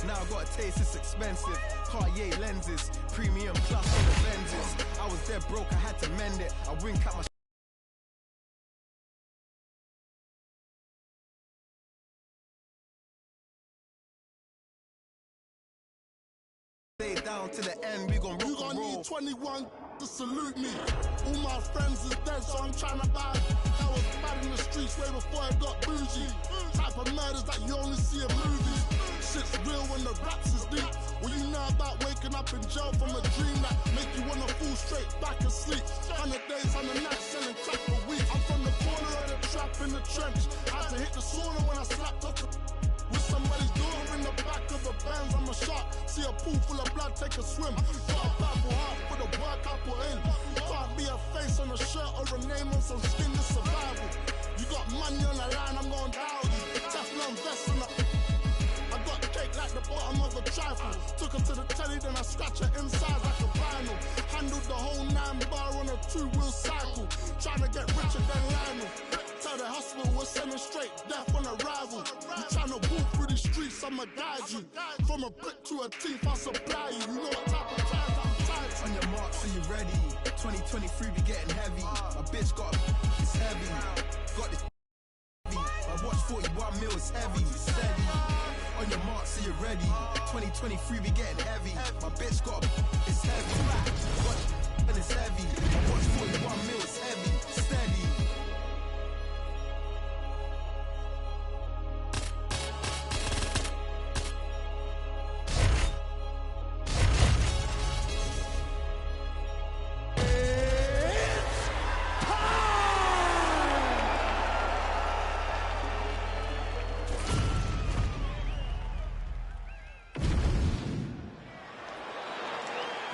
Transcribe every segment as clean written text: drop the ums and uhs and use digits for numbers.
Now I got a taste, it's expensive. Cartier lenses, premium plus on the lenses. I was dead broke, I had to mend it. I wink at my down to the end, we gon' rock and roll. Need 21 to salute me. All my friends is dead, so I'm trying to buy. I was bad in the streets way before I got bougie. Type of murders that you only see in movies. Shit's real when the raps is deep. What you know about waking up in jail from a dream that make you wanna fall straight back asleep. 100 days, 100 nights, selling crack for weeks. I'm from the corner of the trap in the trench. Had to hit the sauna when I slapped up with somebody's daughter in the back of the Benz. I'm a shark, see a pool full of blood, take a swim. Got a battle heart for the work I put in. Can't be a face on a shirt or a name on some skin, this survival. You got money on the line, I'm gon' doubt you. Teflon vest on the... I got cake like the bottom of a trifle. Took her to the telly, then I scratch her inside like a vinyl. Handled the whole 9-bar on a 2-wheel cycle. Trying to get richer than Lionel. Tell the hospital we're sending straight death on arrival. You trying to walk through the streets, I'ma guide you. From a brick to a teeth, I'll supply you. You know what type of times I'm tied to. On your mark, so you ready. 2023 be getting heavy. My bitch got it's heavy. Got this heavy. My watch 41 mil is heavy. Steady. On your mark, so you ready. 2023 be getting heavy. My bitch got it's heavy. Got it's heavy. My watch 41 mil is heavy. Steady.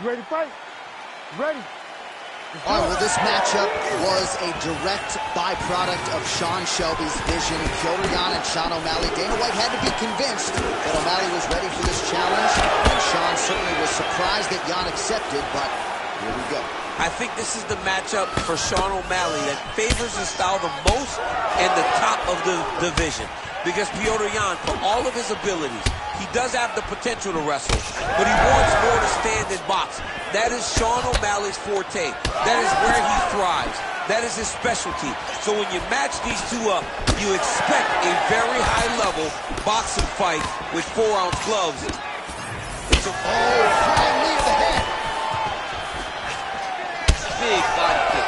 Ready to fight? Ready. All right, well, this matchup was a direct byproduct of Sean Shelby's vision. Piotr Jan and Sean O'Malley. Dana White had to be convinced that O'Malley was ready for this challenge. And Sean certainly was surprised that Jan accepted, but here we go. I think this is the matchup for Sean O'Malley that favors his style the most and the top of the division. Because Piotr Jan, for all of his abilities, he does have the potential to wrestle, but he wants more to stand and box. That is Sean O'Malley's forte. That is where he thrives. That is his specialty. So when you match these two up, you expect a very high-level boxing fight with 4-ounce gloves. It's a flying knee to the head. Big body kick.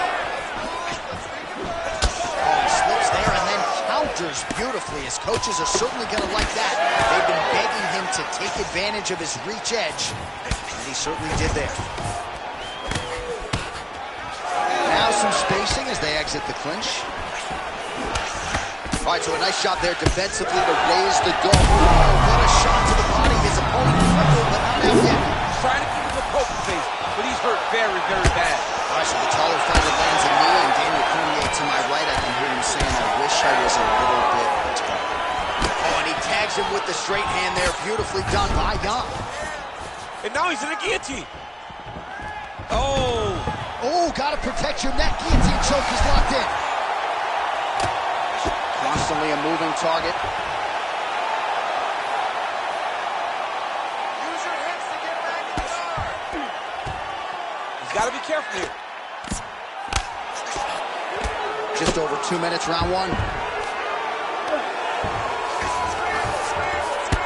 Slips there and then counters beautifully. His coaches are certainly going to like that. They've been begging him to take advantage of his reach edge, and he certainly did there. Now some spacing as they exit the clinch. All right, so a nice shot there defensively to raise the goal. Oh, what a shot to the body. His opponent crippled, but not out yet. He's trying to keep him a poker face, but he's hurt very, very bad. All right, so the taller fighter lands a knee, and Daniel Cormier to my right, I can hear him saying, I wish I was a little bit taller. Oh, and he tags him with the straight hand there. Beautifully done by Jan. And now he's in a guillotine. Oh. Oh, gotta protect your neck. Guillotine choke is locked in. Constantly a moving target. Use your hips to get back in the guard. He's got to be careful here. Just over 2 minutes, round one.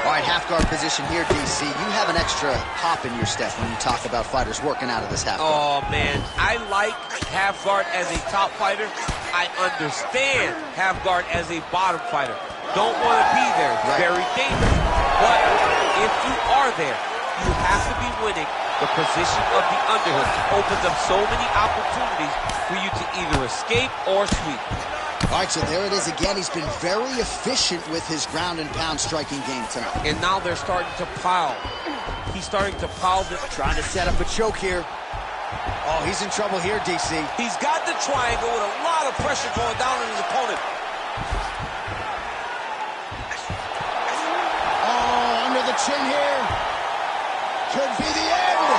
All right, half guard position here, DC. You have an extra hop in your step when you talk about fighters working out of this half guard. Oh, man. I like half guard as a top fighter. I understand half guard as a bottom fighter. Don't want to be there. It's very dangerous. But if you are there, you have to be winning. The position of the underhook opens up so many opportunities for you to either escape or sweep. All right, so there it is again. He's been very efficient with his ground and pound striking game tonight. And now they're starting to pile. He's starting to pile. Trying to set up a choke here. Oh, he's in trouble here, DC. He's got the triangle with a lot of pressure going down on his opponent. Oh, under the chin here. Could be the end.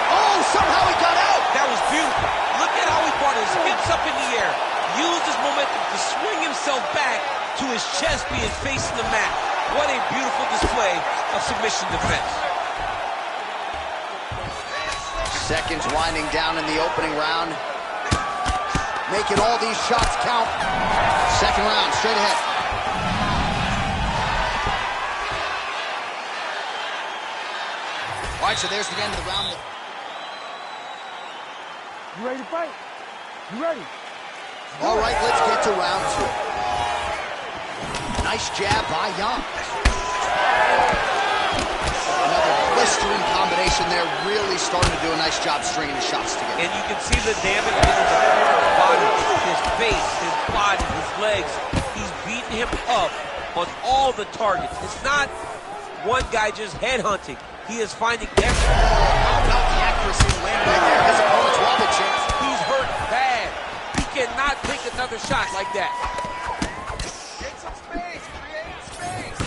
Oh, somehow he got out. That was beautiful. Look at how he brought his hips up in the air. Used his momentum to swing himself back to his chest being facing the mat. What a beautiful display of submission defense. Seconds winding down in the opening round. Making all these shots count. Second round, straight ahead. All right, so there's the end of the round. You ready to fight? You ready? All right, let's get to round two. Nice jab by Young. Another blistering combination there, really starting to do a nice job stringing the shots together. And you can see the damage in his body, his face, his body, his legs. He's beating him up on all the targets. It's not one guy just headhunting. He is finding every... How about the accuracy landing right there? His opponent's wobble chance. He's hurt bad. He cannot take another shot like that. Get some space, create space.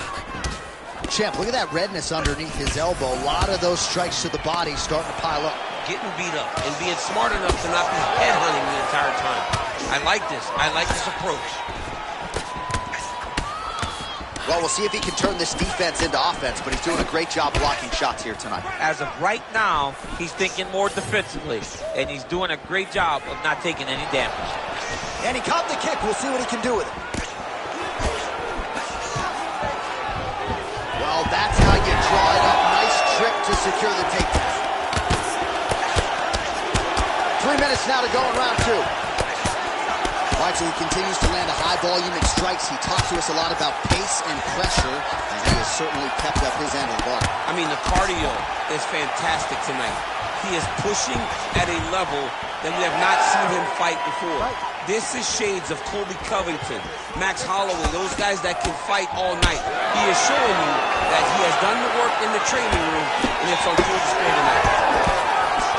Champ, look at that redness underneath his elbow. A lot of those strikes to the body starting to pile up. Getting beat up and being smart enough to not be headhunting the entire time. I like this. I like this approach. Well, we'll see if he can turn this defense into offense, but he's doing a great job blocking shots here tonight. As of right now, he's thinking more defensively, and he's doing a great job of not taking any damage. And he caught the kick. We'll see what he can do with it. Well, that's how you draw it up. Nice trick to secure the takedown. 3 minutes now to go in round two. All right, so he continues to land a high volume of strikes. He talked to us a lot about pace and pressure, and he has certainly kept up his end of the bar. I mean, the cardio is fantastic tonight. He is pushing at a level that we have not seen him fight before. This is shades of Colby Covington, Max Holloway, those guys that can fight all night. He is showing you that he has done the work in the training room, and it's on full display tonight.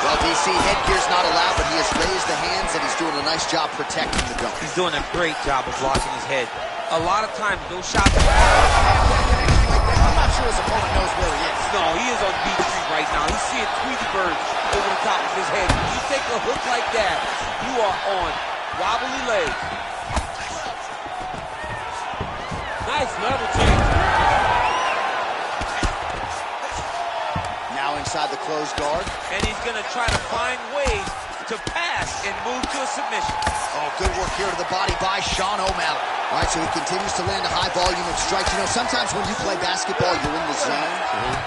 Well, DC, headgear's not allowed, but he has raised the hands, and he's doing a nice job protecting the dome. He's doing a great job of blocking his head. A lot of times, those shots... I'm not sure his opponent knows where he is. No, he is on beat street right now. He's seeing Tweety birds over the top of his head. When you take a hook like that, you are on wobbly legs. Nice level change. Now inside the closed guard. And he's going to try to find ways to pass and move to a submission. Oh, good work here to the body by Sean O'Malley. All right, so he continues to land a high volume of strikes. You know, sometimes when you play basketball, you're in the zone.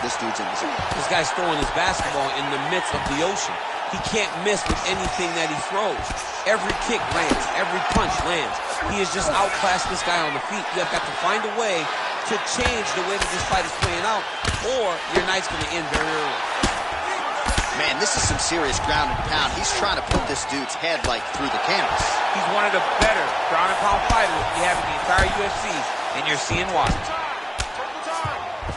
This dude's in the zone. This guy's throwing his basketball in the midst of the ocean. He can't miss with anything that he throws. Every kick lands. Every punch lands. He has just outclassed this guy on the feet. You have got to find a way to change the way that this fight is playing out, or your night's going to end very early. Man, this is some serious ground and pound. He's trying to put this dude's head, like, through the canvas. He's one of the better ground and pound fighters we have in the entire UFC, and you're seeing why.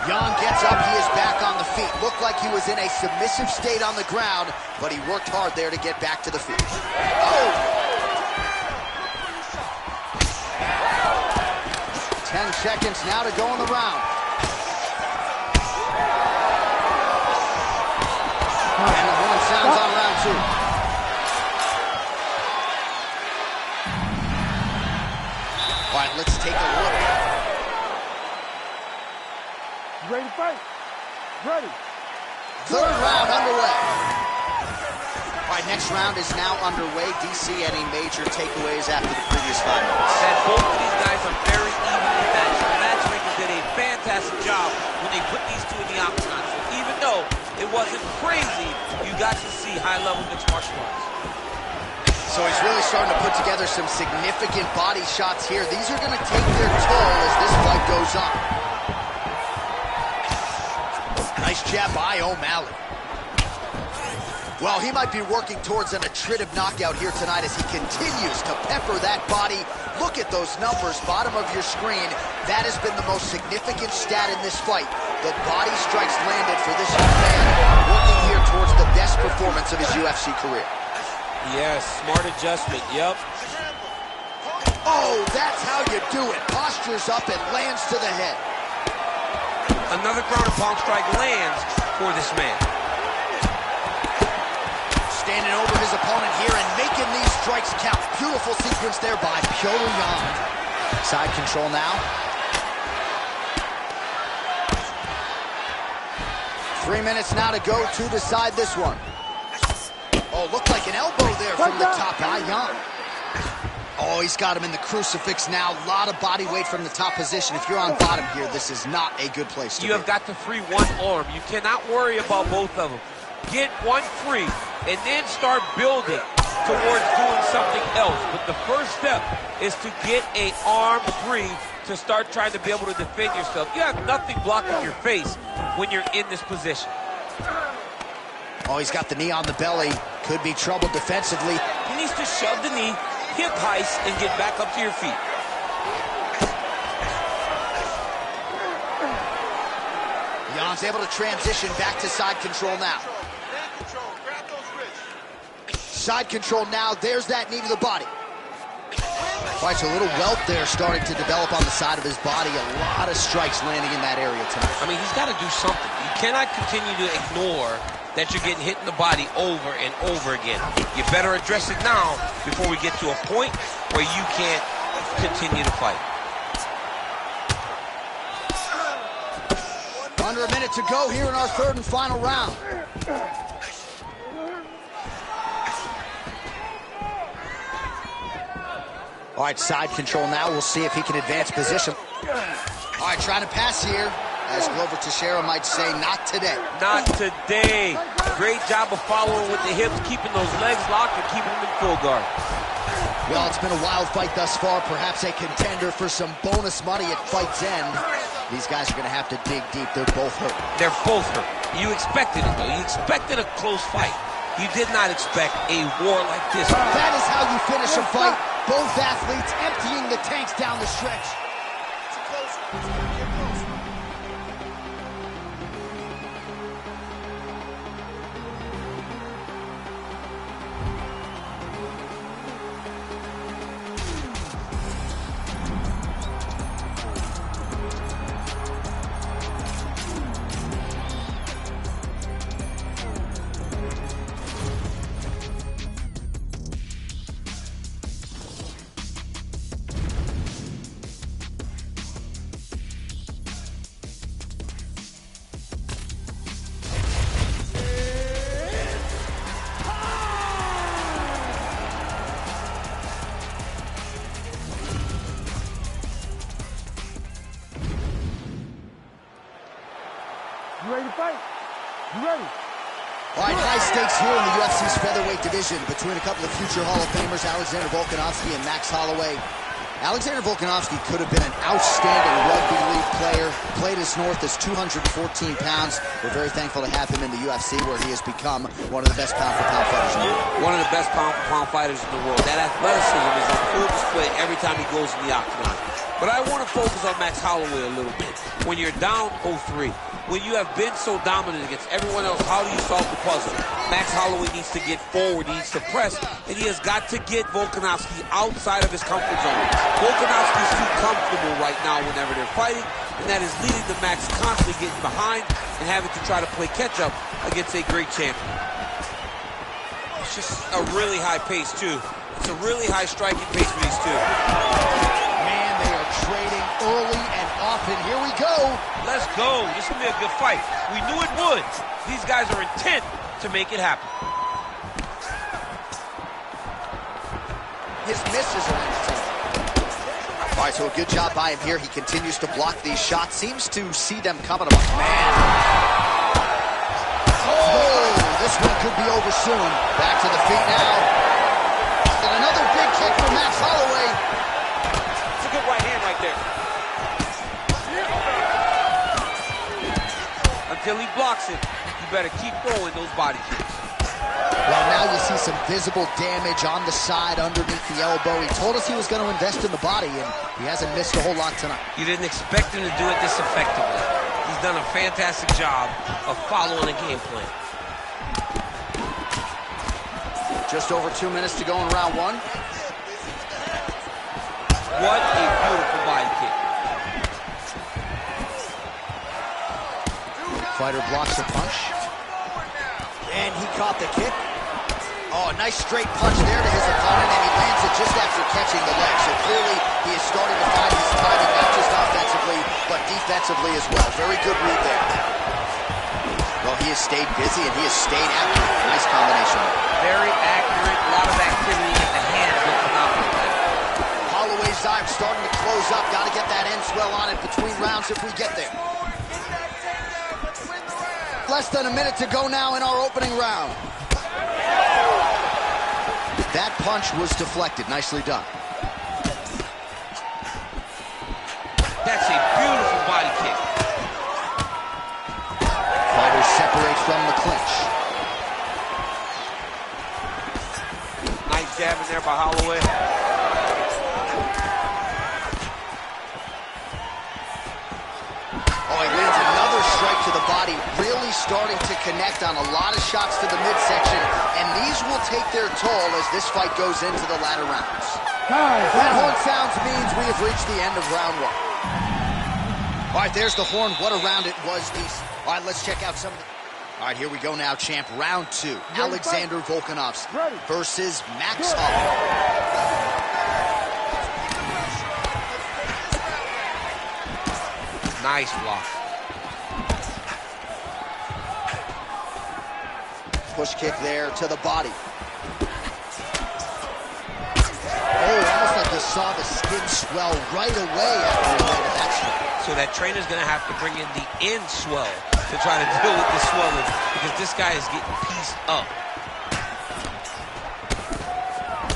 Young gets up, he is back on the feet. Looked like he was in a submissive state on the ground, but he worked hard there to get back to the feet. Oh! 10 seconds now to go in the round. And the horn sounds on round two. All right, let's take a look. You ready to fight? Ready. Third round underway. All right, next round is now underway. DC, any major takeaways after the previous 5 minutes? That both of these guys are very evenly matched. The matchmakers did a fantastic job when they put these two in the octagon. So even though it wasn't crazy, you got to see high-level mixed martial arts. So he's really starting to put together some significant body shots here. These are going to take their toll as this fight goes on. Nice jab by O'Malley. Well, he might be working towards an attritive knockout here tonight as he continues to pepper that body. Look at those numbers, bottom of your screen. That has been the most significant stat in this fight. The body strikes landed for this young man, working here towards the best performance of his UFC career. Yes, smart adjustment, yep. Oh, that's how you do it. Postures up and lands to the head. Another ground and pound strike lands for this man. Standing over his opponent here and making these strikes count. Beautiful sequence there by Yan. Side control now. 3 minutes now to go to decide this one. Oh, looked like an elbow there from the top by Yan. Oh, he's got him in the crucifix now. A lot of body weight from the top position. If you're on bottom here, this is not a good place to be. You have got to free one arm. You cannot worry about both of them. Get one free and then start building towards doing something else. But the first step is to get an arm free to start trying to be able to defend yourself. You have nothing blocking your face when you're in this position. Oh, he's got the knee on the belly. Could be trouble defensively. He needs to shove the knee, hip heist, and get back up to your feet. Jan's able to transition back to side control now. Side control now. There's that knee to the body. All right, so a little welt there starting to develop on the side of his body. A lot of strikes landing in that area tonight. I mean, he's got to do something. You cannot continue to ignore that you're getting hit in the body over and over again. You better address it now before we get to a point where you can't continue to fight. Under a minute to go here in our third and final round. All right, side control now. We'll see if he can advance position. All right, trying to pass here. As Glover Teixeira might say, not today. Not today. Great job of following with the hips, keeping those legs locked and keeping them in full guard. Well, it's been a wild fight thus far. Perhaps a contender for some bonus money at fight's end. These guys are going to have to dig deep. They're both hurt. They're both hurt. You expected it, though. You expected a close fight. You did not expect a war like this. That is how you finish a fight. Both athletes emptying the tanks down the stretch. It's a close one. It's gonna be a close one. You ready to fight? You ready? All right, high stakes here in the UFC's featherweight division between a couple of future Hall of Famers, Alexander Volkanovski and Max Holloway. Alexander Volkanovski could have been an outstanding rugby league player, played as north as 214 pounds. We're very thankful to have him in the UFC, where he has become one of the best pound-for-pound fighters in the world. One of the best pound-for-pound fighters in the world. That athleticism is on full display every time he goes in the octagon. But I want to focus on Max Holloway a little bit. When you're down 0-3, when you have been so dominant against everyone else, how do you solve the puzzle? Max Holloway needs to get forward, he needs to press, and he has got to get Volkanovski outside of his comfort zone. Volkanovski is too comfortable right now whenever they're fighting, and that is leading to Max constantly getting behind and having to try to play catch-up against a great champion. It's just a really high pace, too. It's a really high striking pace for these two. Man, they are trading early and often. Here we go. Let's go. This will be a good fight. We knew it would. These guys are intent to make it happen. His misses are entertaining. All right, so a good job by him here. He continues to block these shots. Seems to see them coming. Man. Oh, this one could be over soon. Back to the feet now. And another big kick from Max Holloway. It's a good right hand right there. Until he blocks it, you better keep throwing those body kicks. Well, now you see some visible damage on the side underneath the elbow. He told us he was going to invest in the body, and he hasn't missed a whole lot tonight. You didn't expect him to do it this effectively. He's done a fantastic job of following a game plan. Just over 2 minutes to go in round one. What a beautiful body kick. Fighter blocks the punch. And he caught the kick. Oh, a nice straight punch there to his opponent, and he lands it just after catching the leg. So clearly, he is starting to find his timing, not just offensively, but defensively as well. Very good read there. Well, has stayed busy and he has stayed accurate. Nice combination. Very accurate, a lot of activity in the hands of phenomenal. Holloway's dive starting to close up. Got to get that end swell on it between rounds if we get there. Less than a minute to go now in our opening round. That punch was deflected. Nicely done. That's a beautiful body kick. Fighters separate from the clinch. Nice jab in there by Holloway. Oh, he lands another strike to the body, really starting to connect on a lot of shots to the midsection, and these will take their toll as this fight goes into the latter rounds. That horn sounds means we have reached the end of round one. All right, there's the horn. What a round it was. All right, let's check out some of the... All right, here we go now, champ. Round two. Alexander Volkanovski versus Max Holloway. Nice block. Push kick there to the body. Oh, almost like you saw the skin swell right away after he landed that strike. So that trainer's going to have to bring in the end swell to try to deal with the swelling because this guy is getting pieced up.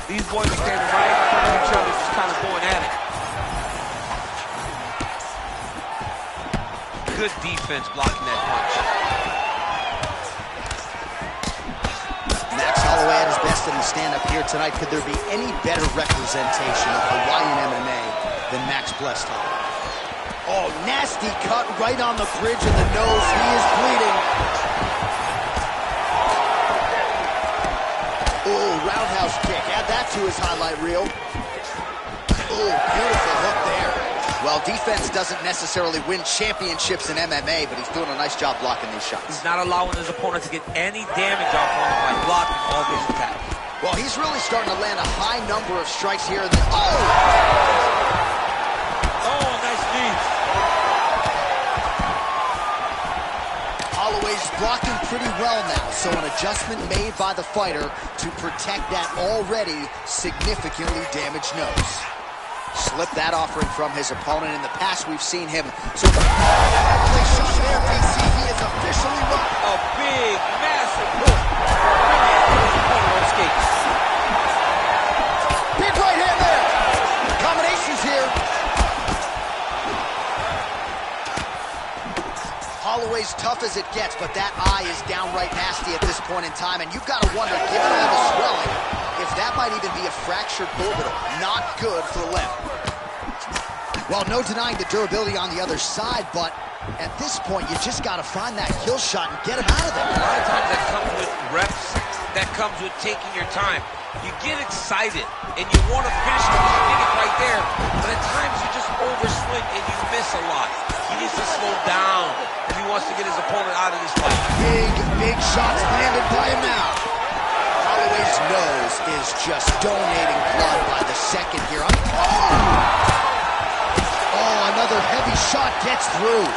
These boys are standing right in front of each other, just kind of going at it. Good defense blocking that punch. Max Holloway at his best in the stand-up here tonight. Could there be any better representation of Hawaiian MMA than Max blessed him? Oh, nasty cut right on the bridge of the nose. He is bleeding. Oh, roundhouse kick. Add that to his highlight reel. Oh, beautiful hook there. Well, defense doesn't necessarily win championships in MMA, but he's doing a nice job blocking these shots. He's not allowing his opponent to get any damage off on him by blocking all these attacks. Well, he's really starting to land a high number of strikes here. Oh! Oh, nice knee. Holloway's blocking pretty well now, so an adjustment made by the fighter to protect that already significantly damaged nose. Slip that offering from his opponent. In the past, we've seen him. So the shot there, DC, he is officially won. A big, massive hook. His opponent escapes. Big right hand there. Combinations here. Holloway's tough as it gets, but that eye is downright nasty at this point in time, and you've got to wonder, given all the swelling, if that might even be a fractured orbital. Not good for Lem. Well, no denying the durability on the other side, but at this point, you just got to find that kill shot and get him out of there. A lot of times that comes with reps, that comes with taking your time. You get excited, and you want to finish it, you get it right there, but at times you just overswing and you miss a lot. He needs to slow down if he wants to get his opponent out of this fight. Big shots landed by him now. Holloway's nose is just donating blood by the second here. Oh, another heavy shot gets through.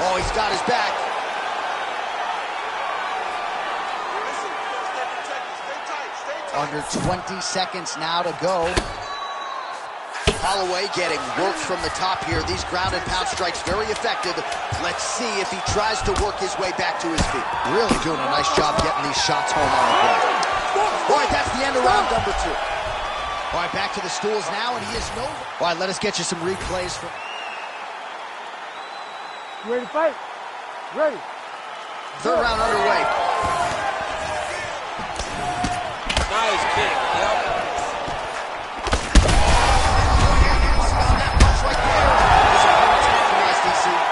Oh, he's got his back. Under 20 seconds now to go. Holloway getting worked from the top here. These ground and pound strikes very effective. Let's see if he tries to work his way back to his feet. Really doing a nice job getting these shots home on the ground. All right, that's the end of round number two. All right, back to the stools now, and he is no... All right, let us get you some replays from... You ready to fight? Ready. Third round underway. Nice kick. Yep.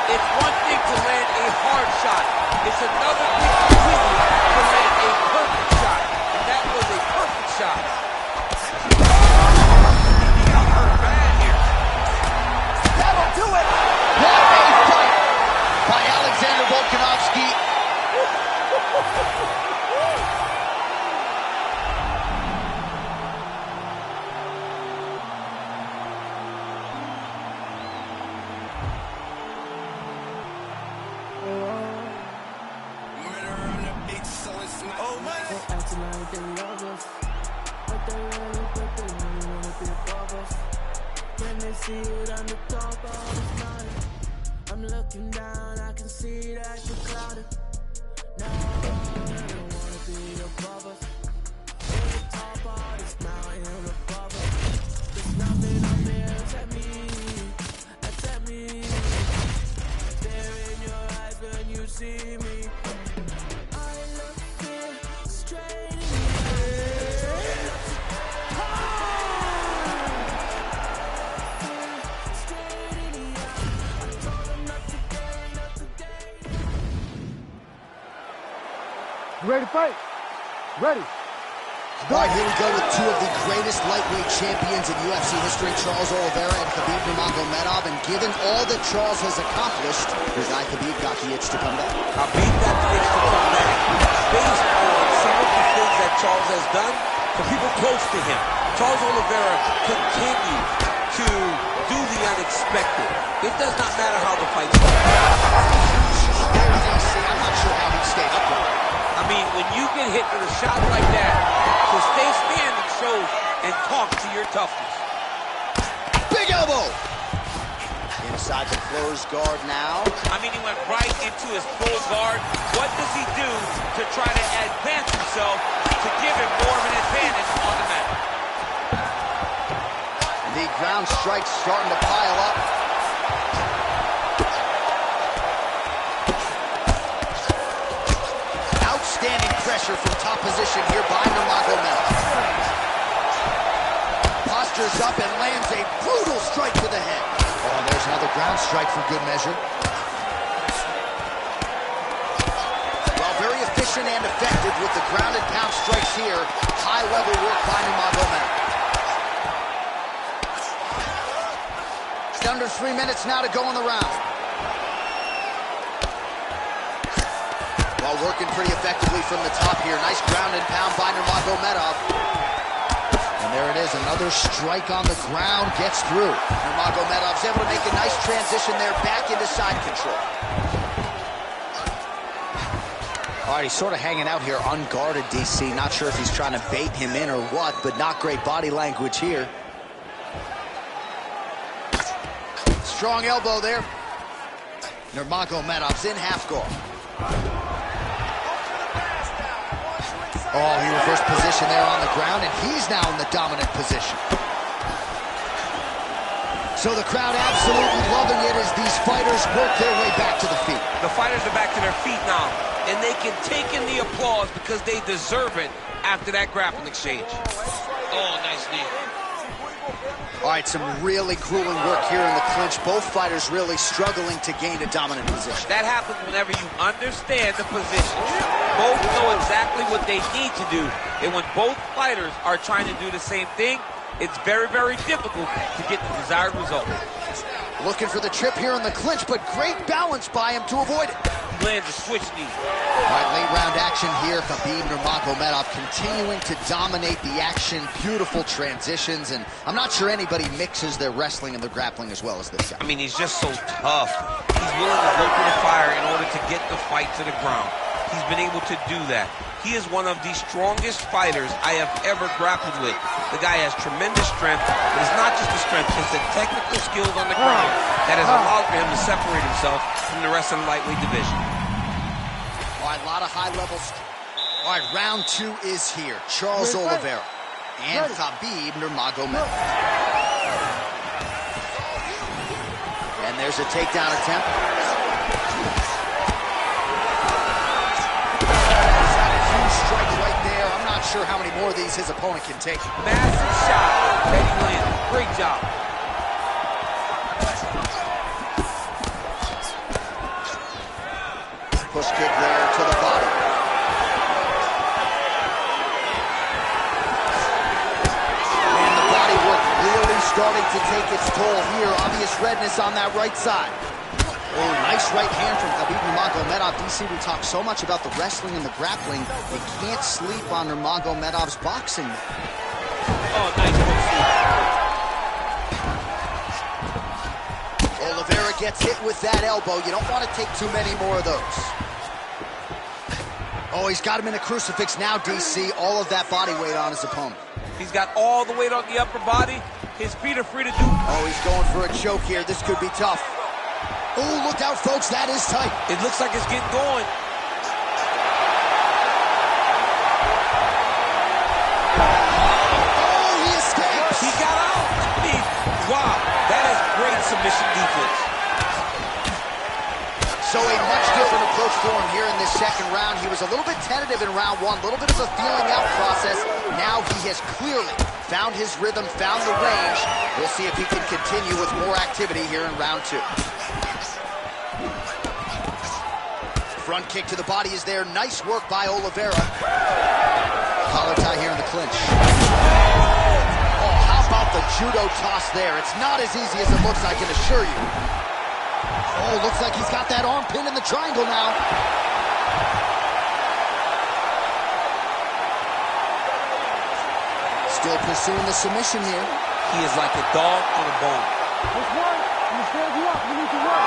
It's one thing to land a hard shot. It's another thing completely to land a perfect shot. And that was a perfect shot. He got hurt bad here. That'll do it. What a fight by Alexander Volkanovski. like they love us. But they really wanna be above us. When they see it on the top of the mountain, I'm looking down, I can see that you're clouded. Now I don't wanna be above us. In the top of this mountain above us. There's nothing up there except me. There in your eyes when you see me. I look fear straight in the eyes. Straight in the eyes. I told them not today, not today. You ready to fight? Ready. All right, here we go with two of the greatest lightweight champions in UFC history, Charles Oliveira and Khabib Nurmagomedov. And given all that Charles has accomplished, your guy Khabib got the itch to come back. Khabib got the itch to come back based on some of the things that Charles has done for people close to him. Charles Oliveira continued to do the unexpected. It does not matter how the fight starts. I'm not sure how he stayed upright. I mean, when you get hit with a shot like that, to stay standing shows and talk to your toughness. Big elbow! Inside the closed guard now. I mean, he went right into his full guard. What does he do to try to advance himself to give him more of an advantage on the mat? The ground strikes starting to pile up. Outstanding pressure from top position here by Nurmagomedov. Postures up and lands a brutal strike to the head. Oh, there's another ground strike for good measure. Well, very efficient and effective with the ground and pound strikes here. High-level work by Nurmagomedov. It's under 3 minutes now to go in the round. Well, working pretty effectively from the top here. Nice ground and pound by Nurmagomedov. And there it is, another strike on the ground, gets through. Nurmagomedov's able to make a nice transition there, back into side control. All right, he's sort of hanging out here unguarded, DC. Not sure if he's trying to bait him in or what, but not great body language here. Strong elbow there. Nurmagomedov's in half guard. Oh, he reversed position there on the ground, and he's now in the dominant position. So the crowd absolutely loving it as these fighters work their way back to the feet. The fighters are back to their feet now, and they can take in the applause because they deserve it after that grappling exchange. Oh, nice knee. All right, some really grueling work here in the clinch. Both fighters really struggling to gain a dominant position. That happens whenever you understand the position. Both know exactly what they need to do. And when both fighters are trying to do the same thing, it's very, very difficult to get the desired result. Looking for the trip here in the clinch, but great balance by him to avoid it. He lands a switch knee. All right, late round action here. Khabib Nurmagomedov continuing to dominate the action. Beautiful transitions, and I'm not sure anybody mixes their wrestling and their grappling as well as this guy. I mean, he's just so tough. He's willing to go through the fire in order to get the fight to the ground. He's been able to do that. He is one of the strongest fighters I have ever grappled with. The guy has tremendous strength, but it's not just the strength, it's the technical skills on the ground that has allowed for him to separate himself from the rest of the lightweight division. All right, a lot of high levels. All right, round two is here. Charles Oliveira and Khabib Nurmagomedov. And there's a takedown attempt. Strike right there. I'm not sure how many more of these his opponent can take. Massive shot that he landed. Great job. Push kick there to the body. And the body work really starting to take its toll here. Obvious redness on that right side. Oh, nice right hand from Khabib Nurmagomedov. DC, we talk so much about the wrestling and the grappling. You can't sleep on Nurmagomedov's boxing. Oh, nice hook. Oliveira gets hit with that elbow. You don't want to take too many more of those. Oh, he's got him in a crucifix now, DC. All of that body weight on his opponent. He's got all the weight on the upper body. His feet are free to do. Oh, he's going for a choke here. This could be tough. Oh, look out, folks. That is tight. It looks like it's getting going. Oh, he escapes. He got out. I mean, wow, that is great submission defense. So a much different approach for him here in this second round. He was a little bit tentative in round one, a little bit of a feeling out process. Now he has clearly found his rhythm, found the range. We'll see if he can continue with more activity here in round two. Front kick to the body is there. Nice work by Oliveira. Collar tie here in the clinch. Oh, how about the judo toss there? It's not as easy as it looks, I can assure you. Oh, looks like he's got that arm pinned in the triangle now. Still pursuing the submission here. He is like a dog on a bone. Let's run. You stand you up. You need to run.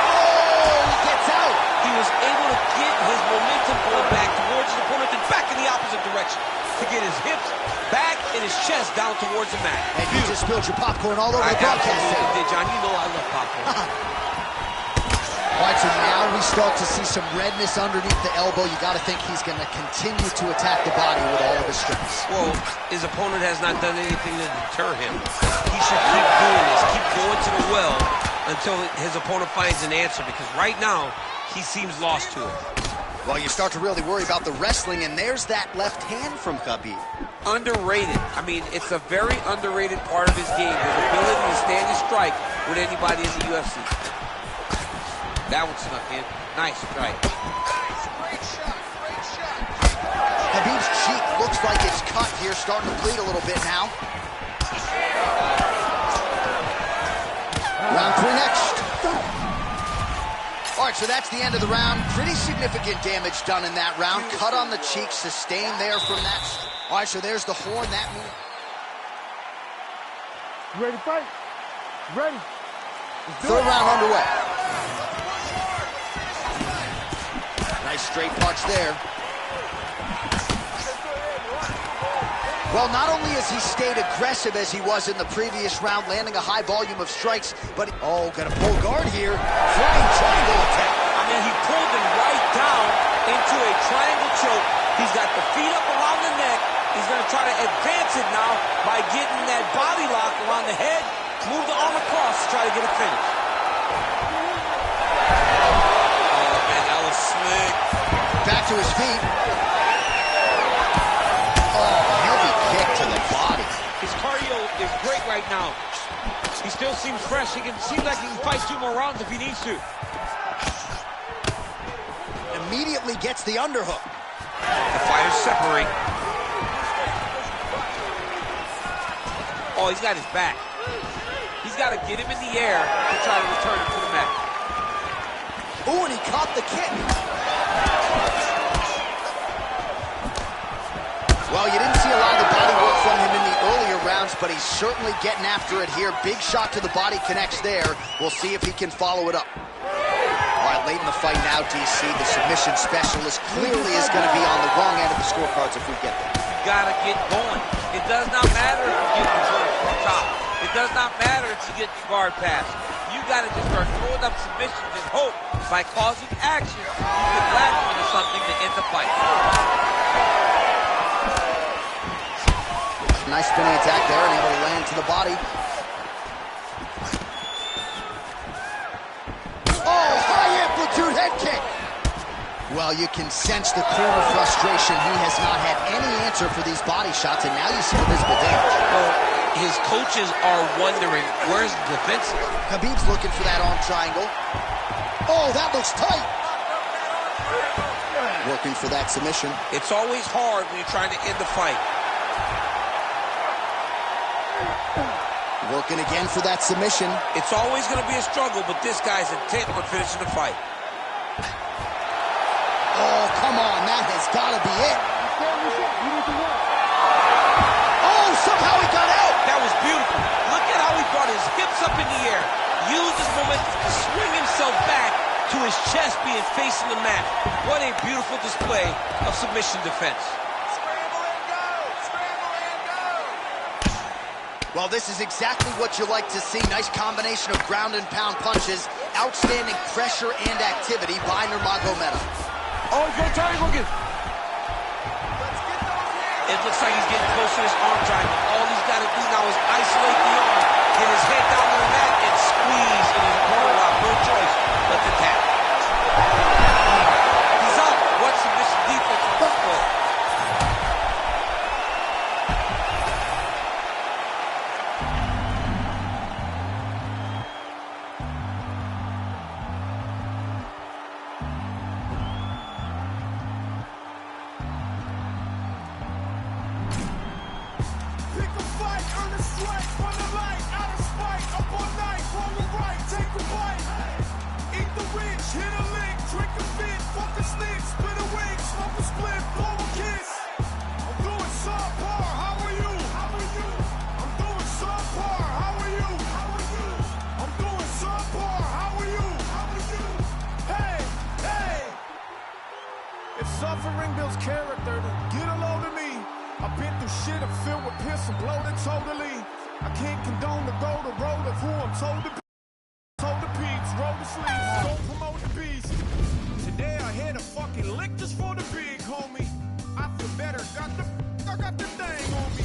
Oh, he gets out. He was able to get his momentum going back towards his opponent and back in the opposite direction to get his hips back and his chest down towards the mat. And you just spilled your popcorn all over the broadcast. Absolutely did, John. You know I love popcorn. All right, so now we start to see some redness underneath the elbow. You got to think he's going to continue to attack the body with all of his strengths. Well, his opponent has not done anything to deter him. He should keep doing this, keep going to the well until his opponent finds an answer, because right now, he seems lost to it. Well, you start to really worry about the wrestling, and there's that left hand from Khabib. Underrated. I mean, it's a very underrated part of his game, his ability to stand and strike with anybody in the UFC. That one snuck in. Nice strike. Great shot, great shot. Khabib's cheek looks like it's cut here, starting to bleed a little bit now. Round three next. All right, so that's the end of the round. Pretty significant damage done in that round. Cut on the cheek, sustained there from that. All right, so there's the horn. That means... You ready to fight? Ready. Third round underway. Nice straight punch there. Well, not only has he stayed aggressive as he was in the previous round, landing a high volume of strikes, but, oh, got a full guard here. Flying triangle attack. I mean, he pulled him right down into a triangle choke. He's got the feet up around the neck. He's going to try to advance it now by getting that body lock around the head, move the arm across to try to get a finish. Oh, man, that was slick. Back to his feet. Oh, heavy kick to the body. His cardio is great right now. He still seems fresh. Seems like he can fight 2 more rounds if he needs to. Immediately gets the underhook. The fighters separate. Oh, he's got his back. He's got to get him in the air to try to return him to the mat. Ooh, and he caught the kick. Well, you didn't see a lot of the body work from him in the earlier rounds, but he's certainly getting after it here. Big shot to the body connects there. We'll see if he can follow it up. All right, late in the fight now, DC. The submission specialist clearly is going to be on the wrong end of the scorecards if we get there. You got to get going. It does not matter if you get the top. It does not matter if you get the guard pass. You got to just start throwing up submissions and hope by causing action you can latch into something to end the fight. Nice spinning attack there, and able to land to the body. Oh, high amplitude head kick. Well, you can sense the corner frustration. He has not had any answer for these body shots, and now you see the visible damage. Well, his coaches are wondering, where's the defense? Khabib's looking for that arm triangle. Oh, that looks tight. Working for that submission. It's always hard when you're trying to end the fight. Working again for that submission. It's always going to be a struggle, but this guy's intent on finishing the fight. Oh, come on. That has got to be it. You need to run. Oh, somehow he got out. That was beautiful. Look at how he brought his hips up in the air, used his momentum to swing himself back to his chest being facing the mat. What a beautiful display of submission defense. Well, this is exactly what you like to see. Nice combination of ground and pound punches. Outstanding pressure and activity by Nurmagomedov. Oh, he's going to triangle again. It looks like he's getting close to this arm triangle. All he's got to do now is isolate the arm, get his head down to the mat, and squeeze in his opponent lock. No choice but to tap. He's up. What submission defense on display? Pick a fight, earn a strike, run the light, out of spite, up all night, roll the right, take a bite. Eat the rich, hit a lick, drink a fit, fuck a slick, split a wig, smoke a split, blow a kiss. I'm doing subpar, how are you? How are you? I'm doing subpar, how are you? How are you? I'm doing subpar, how are you? How are you? Hey, hey. If suffering builds character, then get a load of me. I've been through shit, I'm filled with piss and bloated totally. I can't condone to go the road of who I'm told to be. Told the peeps, roll the sleeves, don't promote the beast. Today I hit a fucking lick just for the big homie. I feel better, I got the thing on me.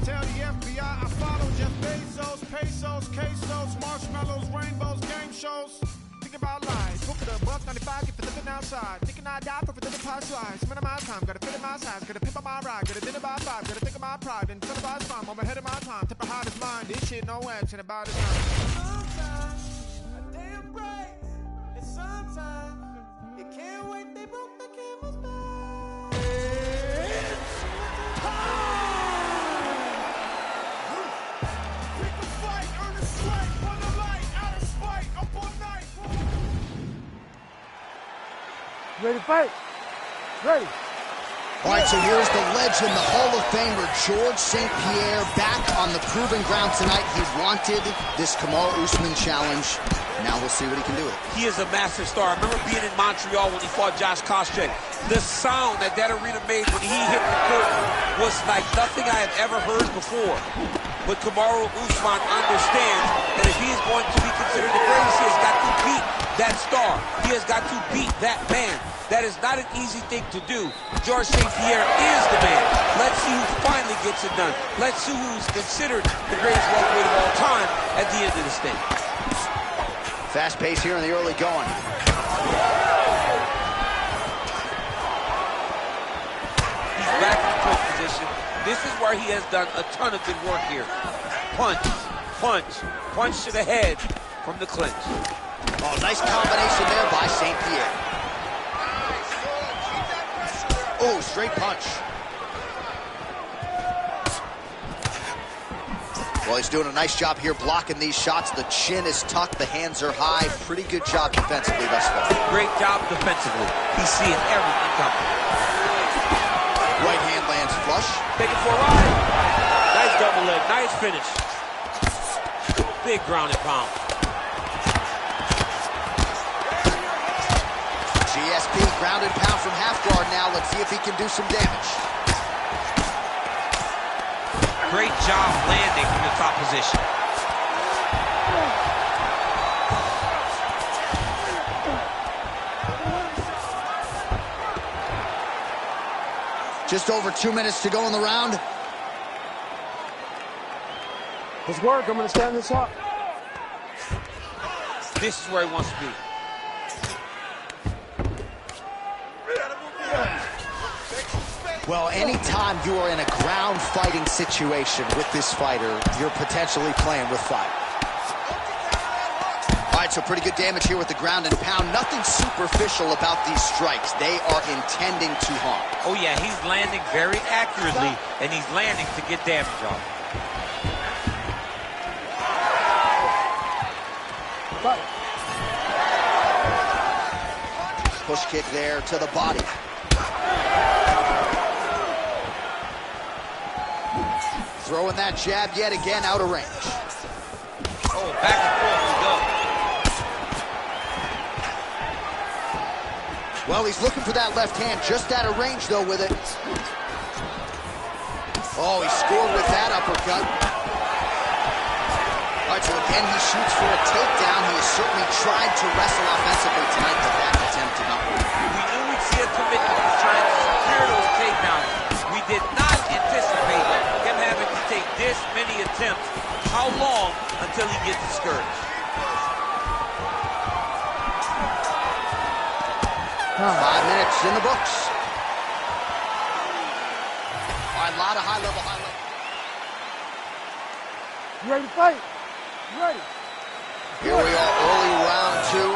Tell the FBI I follow Jeff Bezos, pesos, quesos, marshmallows, rainbows, game shows. Think about life, hook it up, $1.95, get for living outside. Thinking I die for living past lives. Spending my time, gotta fit in my size, gotta pimp on my ride, gotta dinner by 5, gotta think of my pride, and incentivize fun, I'm ahead of my time, tip of hot as mine, this shit no action about it. Sometimes, a damn right, and sometimes, you can't wait, they broke the camel's back. Pick a fight, earn a strike, run the light, out of spite, up all night. Ready to fight? Ready. All right, so here's the legend, the Hall of Famer, George St. Pierre, back on the proving ground tonight. He wanted this Kamaru Usman challenge. Now we'll see what he can do with it. He is a massive star. I remember being in Montreal when he fought Josh Koscheck. The sound that arena made when he hit the curtain was like nothing I had ever heard before. But Kamaru Usman understands that if he is going to be considered the greatest, he has got to beat that star. He has got to beat that man. That is not an easy thing to do. George St. Pierre is the man. Let's see who finally gets it done. Let's see who's considered the greatest welterweight of all time at the end of this thing. Fast pace here in the early going. He's back in the clinch position. This is where he has done a ton of good work here. Punch, punch, punch to the head from the clinch. Oh, nice combination there by St. Pierre. Oh, straight punch. Well, he's doing a nice job here blocking these shots. The chin is tucked, the hands are high. Pretty good job defensively thus far. Great job defensively. He's seeing everything coming. Right hand lands flush. Taking for a ride. Nice double leg, nice finish. Big ground and pound. GSP ground and pound from half guard now. Let's see if he can do some damage. Great job landing from the top position. Just over 2 minutes to go in the round. Let's work. I'm going to stand this up. This is where he wants to be. Well, anytime you are in a ground fighting situation with this fighter, you're potentially playing with fire. All right, so pretty good damage here with the ground and pound. Nothing superficial about these strikes. They are intending to harm. Oh, yeah, he's landing very accurately, and he's landing to get damage off. Push kick there to the body. Throwing that jab yet again out of range. Oh, back and forth we go. Well, he's looking for that left hand, just out of range, though, with it. Oh, he scored with that uppercut. All right, so again, he shoots for a takedown. He has certainly tried to wrestle offensively tonight, but that attempt did not work. We knew we'd see a commitment to trying to secure those takedowns. We did not anticipate him having to take this many attempts. How long until he gets discouraged? 5 minutes in the books. All right, a lot of high-level. You ready to fight? You ready? Here we are, early round 2.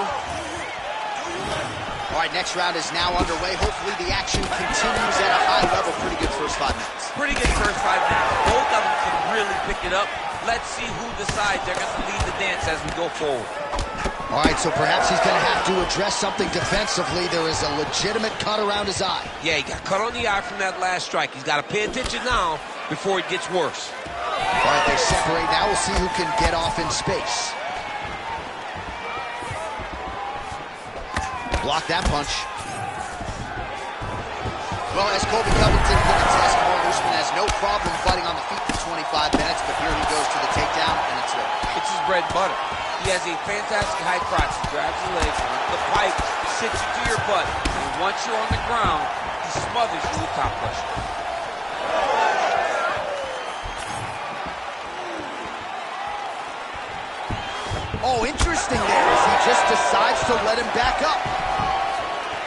All right, next round is now underway. Hopefully the action continues at a high level. Pretty good first 5 minutes. Pretty good first 5 minutes. Both of them can really pick it up. Let's see who decides they're going to lead the dance as we go forward. All right, so perhaps he's going to have to address something defensively. There is a legitimate cut around his eye. Yeah, he got cut on the eye from that last strike. He's got to pay attention now before it gets worse. All right, they separate. Now we'll see who can get off in space. Block that punch. Well, as Colby Covington put it, Usman has no problem fighting on the feet for 25 minutes, but here he goes to the takedown, and it's over. It's his bread and butter. He has a fantastic high crotch. He grabs the legs, the pipe, sits you to your butt, and once you're on the ground, he smothers you with top pressure. Oh, interesting there as he just decides to let him back up.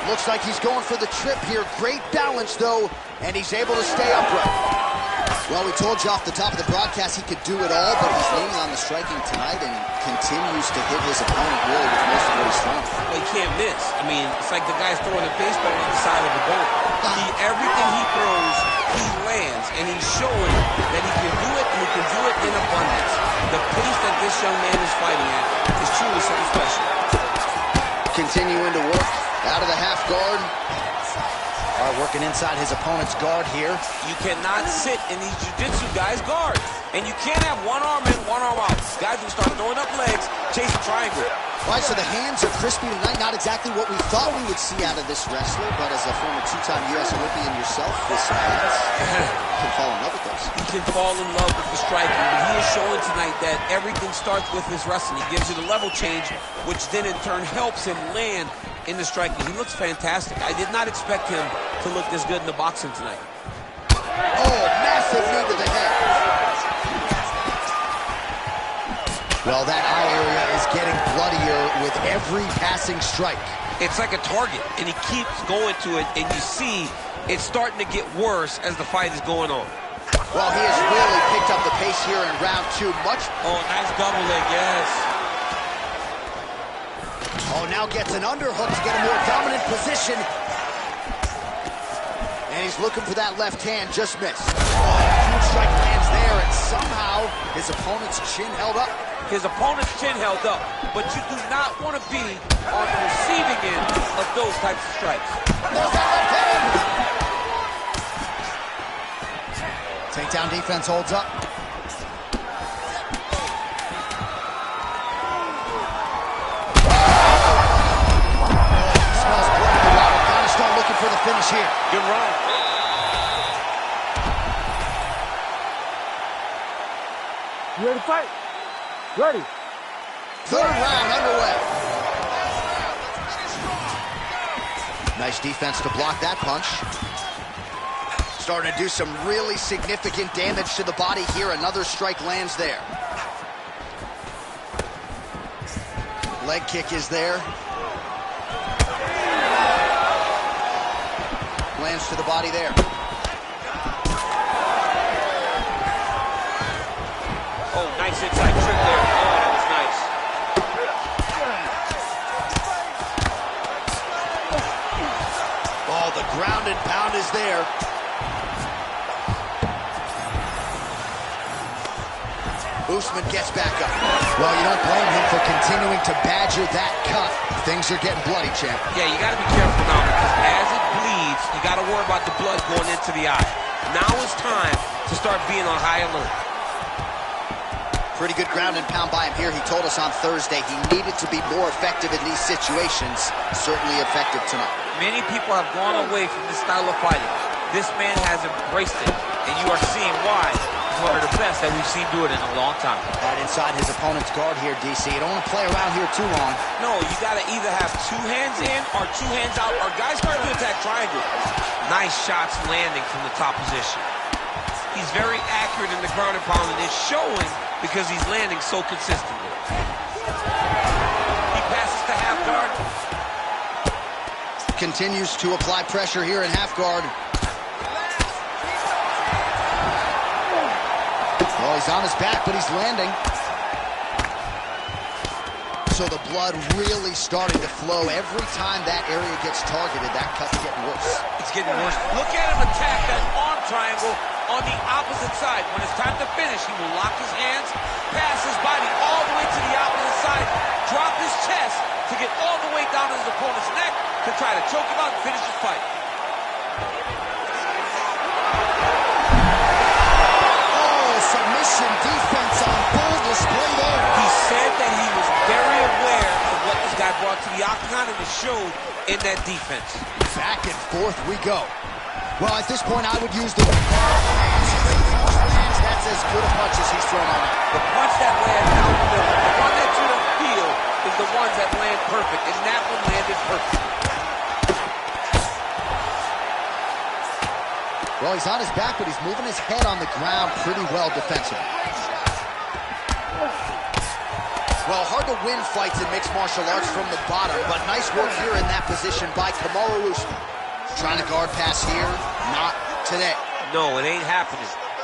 Looks like he's going for the trip here. Great balance, though, and he's able to stay upright. Well, we told you off the top of the broadcast he could do it all, but he's leaning on the striking tonight and continues to hit his opponent really with most of what he's throwing. Well, he can't miss. I mean, it's like the guy's throwing a baseball on the side of the boat. Everything he throws, he lands, and he's showing that he can do it, and he can do it in abundance. The pace that this young man is fighting at is truly something special. Continuing to work out of the half guard. All right, working inside his opponent's guard here. You cannot sit in these jiu-jitsu guys' guards. And you can't have one arm in, one arm out. Guys will start throwing up legs, chasing triangle. All right, so the hands are crispy tonight. Not exactly what we thought we would see out of this wrestler, but as a former 2-time U.S. Olympian yourself, this hands can fall in love with those. He can fall in love with the striking, but he is showing tonight that everything starts with his wrestling. He gives you the level change, which then in turn helps him land in the striking. He looks fantastic. I did not expect him to look this good in the boxing tonight. Oh, massive knee to the head. Well, that eye area is getting bloodier with every passing strike. It's like a target, and he keeps going to it, and you see it's starting to get worse as the fight is going on. Well, he has really picked up the pace here in round 2. Oh, nice double leg, yes. Oh, now gets an underhook to get a more dominant position. And he's looking for that left hand, just missed. Oh, huge strike lands there, and somehow his opponent's chin held up. His opponent's chin held up, but you do not want to be on the receiving end of those types of strikes. There's that left hand. Takedown defense holds up. Smells blood in the water. Coniston looking for the finish here. Good run. You ready to fight? Ready. Third round underway. Nice defense to block that punch. Starting to do some really significant damage to the body here. Another strike lands there. Leg kick is there. Lands to the body there. Oh, nice inside trick there. Oh, that was nice. Oh, the ground and pound is there. Usman gets back up. Well, you don't blame him for continuing to badger that cut. Things are getting bloody, champ. Yeah, you got to be careful now because as it bleeds, you got to worry about the blood going into the eye. Now it's time to start being on high alert. Pretty good ground and pound by him here. He told us on Thursday he needed to be more effective in these situations. Certainly effective tonight. Many people have gone away from this style of fighting. This man has embraced it, and you are seeing why he's one of the best that we've seen do it in a long time. Right inside his opponent's guard here, DC. You don't want to play around here too long. No, you got to either have two hands in or two hands out, or guys start to attack triangle. Nice shots landing from the top position. He's very accurate in the ground and pound, and it's showing because he's landing so consistently. He passes to half guard. Continues to apply pressure here in half guard. Well, he's on his back, but he's landing. So the blood really starting to flow. Every time that area gets targeted, that cut's getting worse. It's getting worse. Look at him attack that arm triangle on the opposite side. When it's time to finish, he will lock his hands, pass his body all the way to the opposite side, drop his chest to get all the way down to his opponent's neck to try to choke him out and finish his fight. Oh, submission defense on full display there. He said that he was very aware of what this guy brought to the octagon, and it showed in that defense. Back and forth we go. Well, at this point, I would use the that's as good a punch as he's thrown on it. The punch that lands down the middle, the one that you don't feel, is the ones that land perfect, and that one landed perfect. Well, he's on his back, but he's moving his head on the ground pretty well defensively. Well, hard to win fights in mixed martial arts from the bottom, but nice work here in that position by Kamaru Usman. Trying to guard pass here, not today. No, it ain't happening.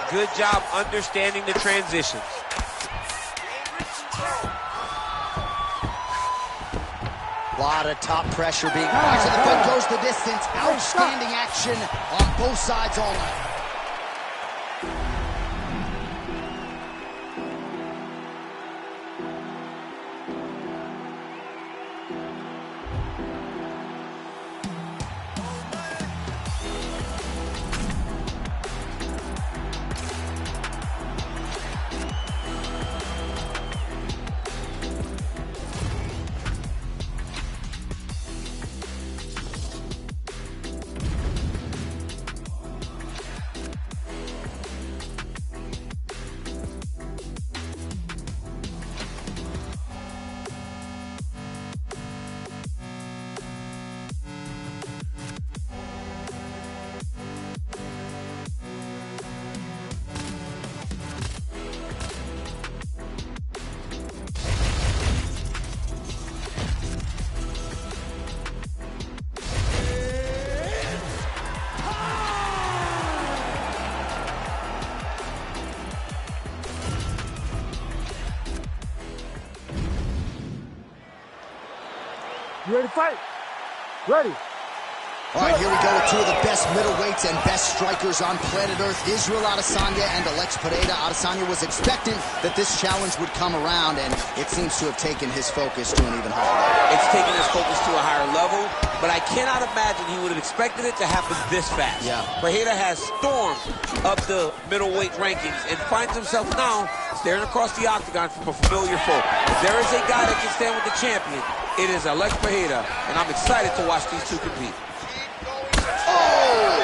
Good job understanding the transitions. A lot of top pressure being applied. So the foot goes the distance. Outstanding action on both sides all night. You ready to fight? Ready. All right, here we go with two of the best middleweights and best strikers on planet Earth, Israel Adesanya and Alex Pereira. Adesanya was expecting that this challenge would come around, and it seems to have taken his focus to an even higher level. It's taken his focus to a higher level, but I cannot imagine he would have expected it to happen this fast. Yeah. Pereira has stormed up the middleweight rankings and finds himself now staring across the octagon from a familiar foe. If there is a guy that can stand with the champion, it is Alex Pereira, and I'm excited to watch these two compete. Oh!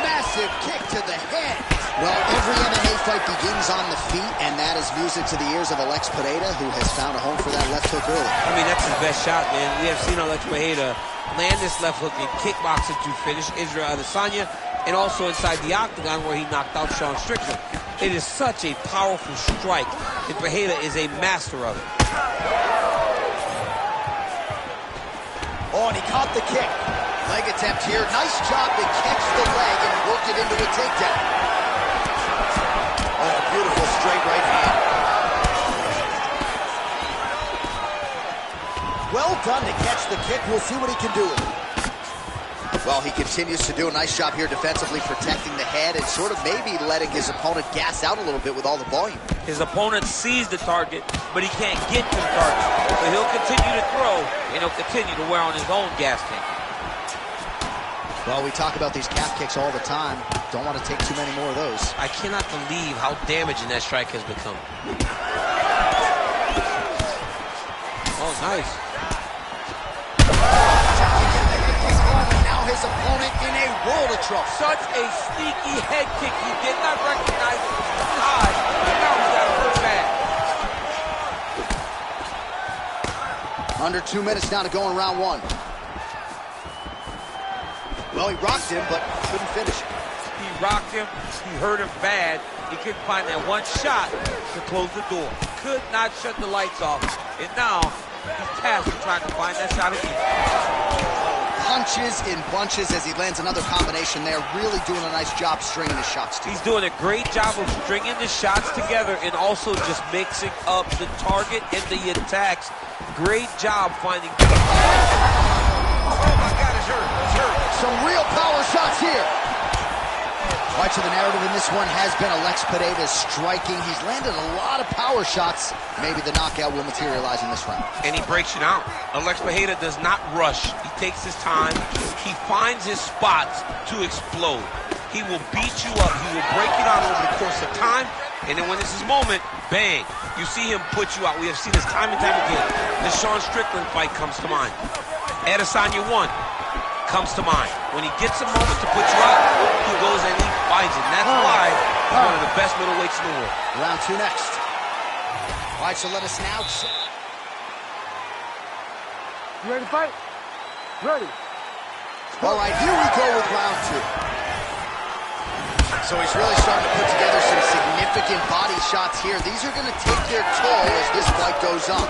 Massive kick to the head. Well, every MMA fight begins on the feet, and that is music to the ears of Alex Pereira, who has found a home for that left hook early. I mean, that's his best shot, man. We have seen Alex Pereira land this left hook in kickboxing to finish Israel Adesanya, and also inside the octagon where he knocked out Sean Strickland. It is such a powerful strike, and Pereira is a master of it. Oh, and he caught the kick. Leg attempt here. Nice job to catch the leg and work it into a takedown. Oh, beautiful straight right hand. Well done to catch the kick. We'll see what he can do with it. Well, he continues to do a nice job here defensively, protecting the head and sort of maybe letting his opponent gas out a little bit with all the volume. His opponent sees the target, but he can't get to the target. So he'll continue to throw, and he'll continue to wear on his own gas tank. Well, we talk about these calf kicks all the time. Don't want to take too many more of those. I cannot believe how damaging that strike has become. Nice. Now his opponent in a world of trouble. Such a sneaky head kick. He did not recognize it was high, and now he's got hurt bad. Under 2 minutes now to go in round one. Well, he rocked him, but couldn't finish. He rocked him. He hurt him bad. He couldn't find that one shot to close the door. Could not shut the lights off. And now he's tasked with trying to find that shot again. Punches in bunches as he lands another combination there. Really doing a nice job stringing his shots together. He's doing a great job of stringing the shots together and also just mixing up the target and the attacks. Great job finding. Oh my God, it's hurt. It's hurt. Some real power shots here. Much of the narrative in this one has been Alex Pineda's striking. He's landed a lot of power shots. Maybe the knockout will materialize in this round. And he breaks you down. Alex Pineda does not rush. He takes his time. He finds his spots to explode. He will beat you up. He will break you down over the course of time. And then when it's his moment, bang, you see him put you out. We have seen this time and time again. The Sean Strickland fight comes to mind. Adesanya 1 comes to mind. When he gets a moment to put you out, he goes and he finds it. And that's why he's one of the best middleweights in the world. Round two next. All right, so let us now. You ready to fight? Ready. All right, here we go with round two. So he's really starting to put together some significant body shots here. These are going to take their toll as this fight goes on.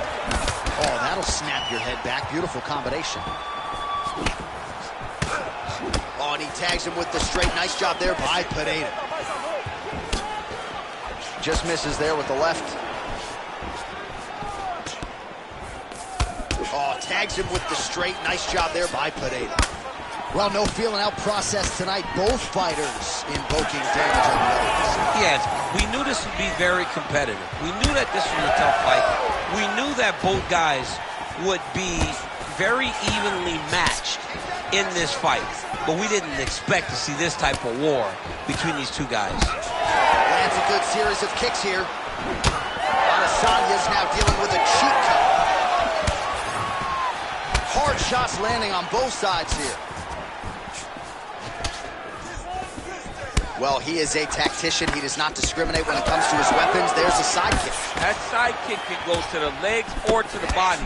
Oh, that'll snap your head back. Beautiful combination. Oh, and he tags him with the straight. Nice job there by Pineda. Just misses there with the left. Oh, tags him with the straight. Nice job there by Pineda. Well, no feeling out process tonight. Both fighters invoking damage on the others. Yes, we knew this would be very competitive. We knew that this was a tough fight. We knew that both guys would be very evenly matched in this fight. But we didn't expect to see this type of war between these two guys. Lands a good series of kicks here. Adesanya's now dealing with a cheek cut. Hard shots landing on both sides here. Well, he is a tactician. He does not discriminate when it comes to his weapons. There's a side kick. That side kick can go to the legs or to the body.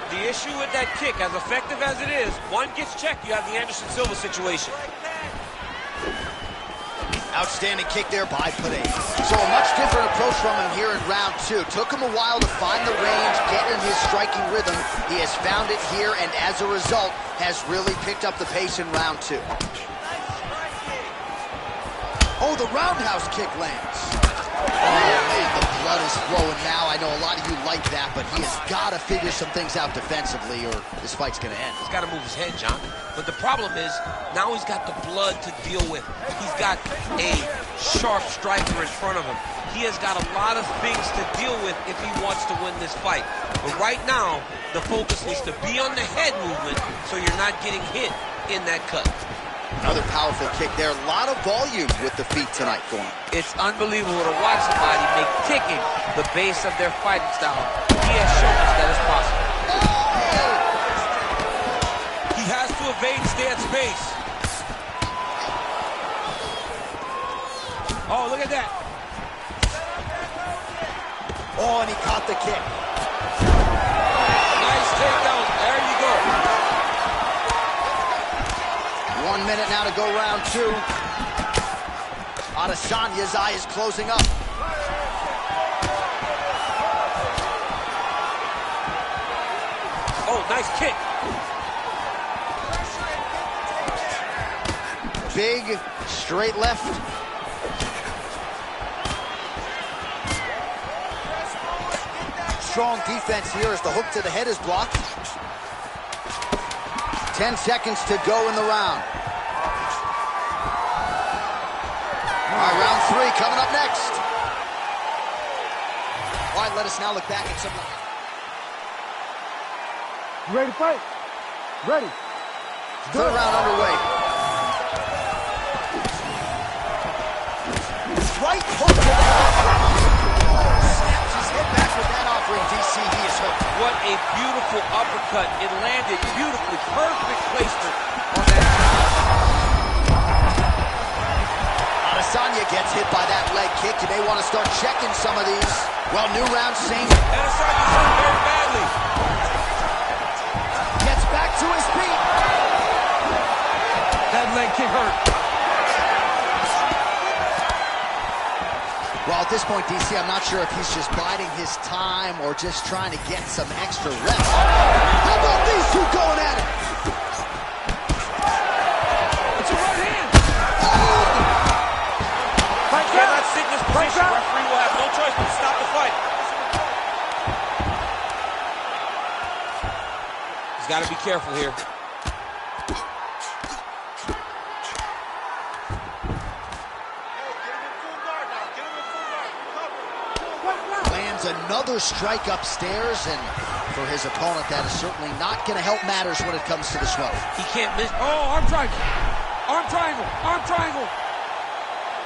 The issue with that kick, as effective as it is, one gets checked, you have the Anderson Silva situation. Outstanding kick there by Pineda. So a much different approach from him here in round two. Took him a while to find the range, get in his striking rhythm. He has found it here, and as a result, has really picked up the pace in round two. Oh, the roundhouse kick lands. Oh, man, the blood is flowing now. I know a lot of you like that, but he has got to figure some things out defensively or this fight's going to end. He's got to move his head, John. But the problem is, now he's got the blood to deal with. He's got a sharp striker in front of him. He has got a lot of things to deal with if he wants to win this fight. But right now, the focus needs to be on the head movement so you're not getting hit in that cut. Another powerful kick there. A lot of volume with the feet tonight going. It's unbelievable to watch somebody make kicking the base of their fighting style. He has shown us that it's possible. He has to evade, stay at space. Oh, look at that. Oh, and he caught the kick. Nice takedown. There you go. 1 minute now to go round two. Adesanya's eye is closing up. Oh, nice kick. Big, straight left. Strong defense here as the hook to the head is blocked. 10 seconds to go in the round. All right, round three coming up next. All right, let us now look back at some... You ready to fight? Ready. Third round underway. Right hook to the head. Snaps his head back with that offering, DC. He is hurt. What a beautiful uppercut. It landed beautifully. Perfect placement on that shot. Adesanya gets hit by that leg kick. You may want to start checking some of these. Well, new round, same. Adesanya's hurt very badly. Gets back to his feet. That leg kick hurt. Well, at this point, DC, I'm not sure if he's just biding his time or just trying to get some extra reps. How about these two going at it? It's a right hand. Fight Yeah, out. let's sit in this position. Referee will have no choice but to stop the fight. He's got to be careful here. Lands another strike upstairs, and for his opponent, that is certainly not going to help matters when it comes to the 12. He can't miss. Oh, arm triangle. Arm triangle. Arm triangle.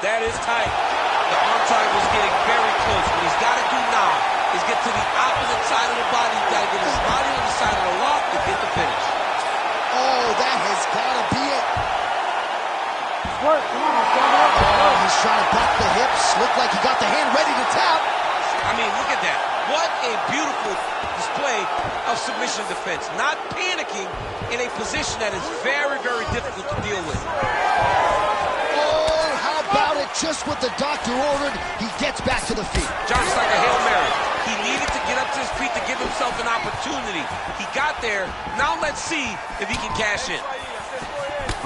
That is tight. The arm triangle is getting very close. What he's got to do now is get to the opposite side of the body. He's got to get his body on the side of the lock to get the finish. Oh, that has got to be it. Work, come on, stand up. Oh, he's trying to buck the hips. Looked like he got the hand ready to tap. I mean, look at that. What a beautiful display of submission defense. Not panicking in a position that is very, very difficult to deal with. Oh, how about it? Just what the doctor ordered, he gets back to the feet. John, it's like a Hail Mary. He needed to get up to his feet to give himself an opportunity. He got there. Now let's see if he can cash in.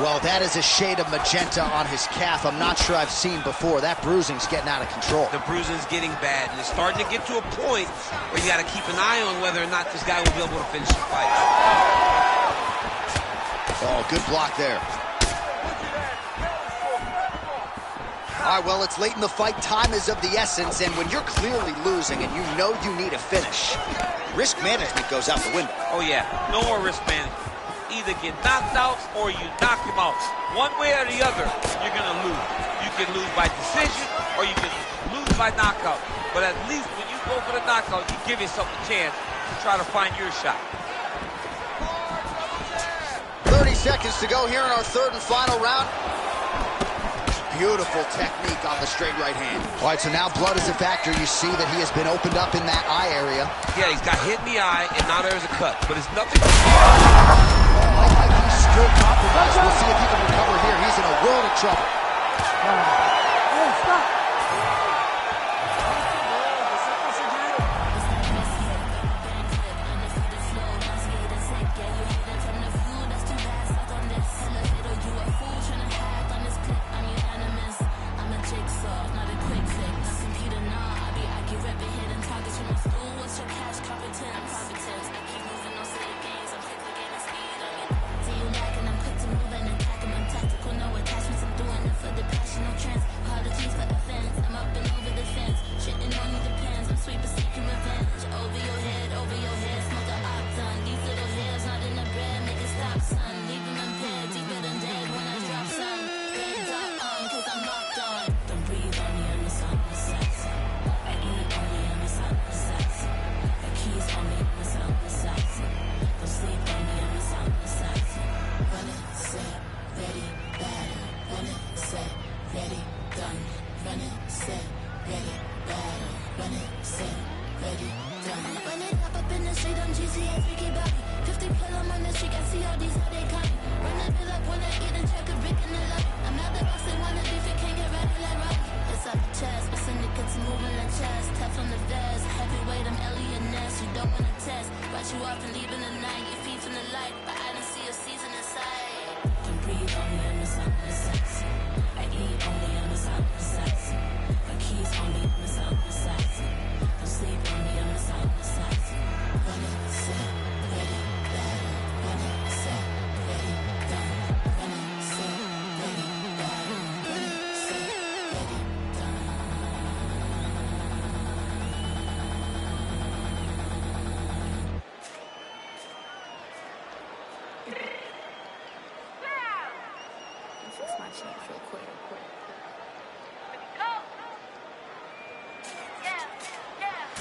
Well, that is a shade of magenta on his calf I'm not sure I've seen before. That bruising's getting out of control. The bruising's getting bad, and it's starting to get to a point where you got to keep an eye on whether or not this guy will be able to finish the fight. Oh, good block there. All right, well, it's late in the fight. Time is of the essence, and when you're clearly losing and you know you need a finish, risk management goes out the window. Oh, yeah. No more risk management. Either get knocked out or you knock him out. One way or the other, you're going to lose. You can lose by decision or you can lose by knockout. But at least when you go for the knockout, you give yourself a chance to try to find your shot. 30 seconds to go here in our third and final round. Beautiful technique on the straight right hand. All right, so now blood is a factor. You see that he has been opened up in that eye area. Yeah, he's got hit in the eye, and now there's a cut. But it's nothing. I think he's still compromised. We'll see if he can recover here. He's in a world of trouble. Hey, stop.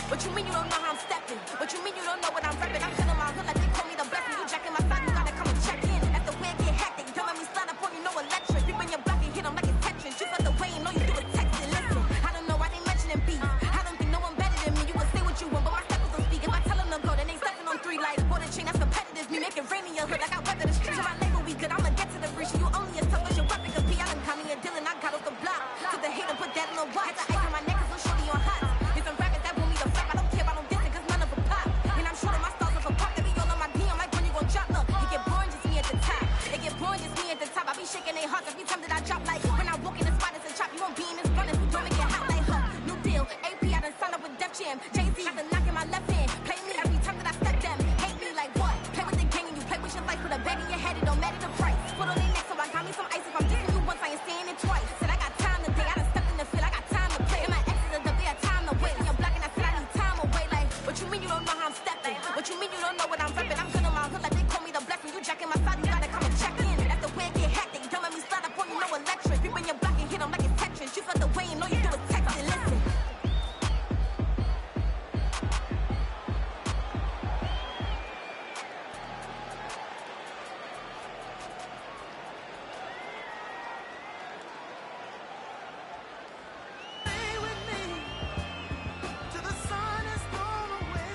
What you mean you don't know how I'm stepping? listen. What you mean you don't know what I'm rapping? I'm killing my hood like they call me the blessing. You jacking my side, you gotta come and check in. That's the way I get hectic. Don't make me slide up on you, no electric. People in your block and hit them like it's Tetris. You felt the way, you know you do it texting. Listen, I don't know why they mentioning beef. I don't think no one better than me. You can say what you want, but my steppers don't speak. If I tell them to go, then they stepping on 3 like border chain. That's competitive. Me make it rain in your hood like I weather the streets. So my label we good. I'ma get to the breach. You only as tough as your weapon could be. I done caught me a Dylan. I got off the block. Took the hate and put that in the watch. Had the ice on my neck 'cause I'm shorty on hot. There's some rappers that want me to flap. I don't care about no dissing 'cause none of them pop. And I'm shooting my stars off a pop. They be all on my DM like when you gon' drop. Look, it get boring just me at the top. It get boring just me at the top. I be shaking their hearts every time that I drop. Like when I walk in the spot, it's a chop. You won't be in this run if you don't make it hot like her. New deal, AP. I done signed up with Def Jam. Jay-Z got the knock in my left hand. Play me every time that I step them. Hate me like what? Play with the gang and you play with your life. Put a bag in your head, it don't matter the price. Put on their neck, so I got me some ice. If I'm dissing you once, I ain't saying it twice. Said I got time today. I done stepped in the field. I got time to play. And my exes are they have time to wait. And you're blocking, I said I need time away. Like, what you mean you don't know how I'm stepping? What you mean you don't know what I'm repping? I'm good on my hood like they call me the blessing. You jacking my side, you gotta come and check in. That's the way I get hectic. Don't let me slide up on you, no electric. People in your block and hit them like it's Tetris. You felt the way, you know you do it texting. Listen. Stay with me till the sun is blown away,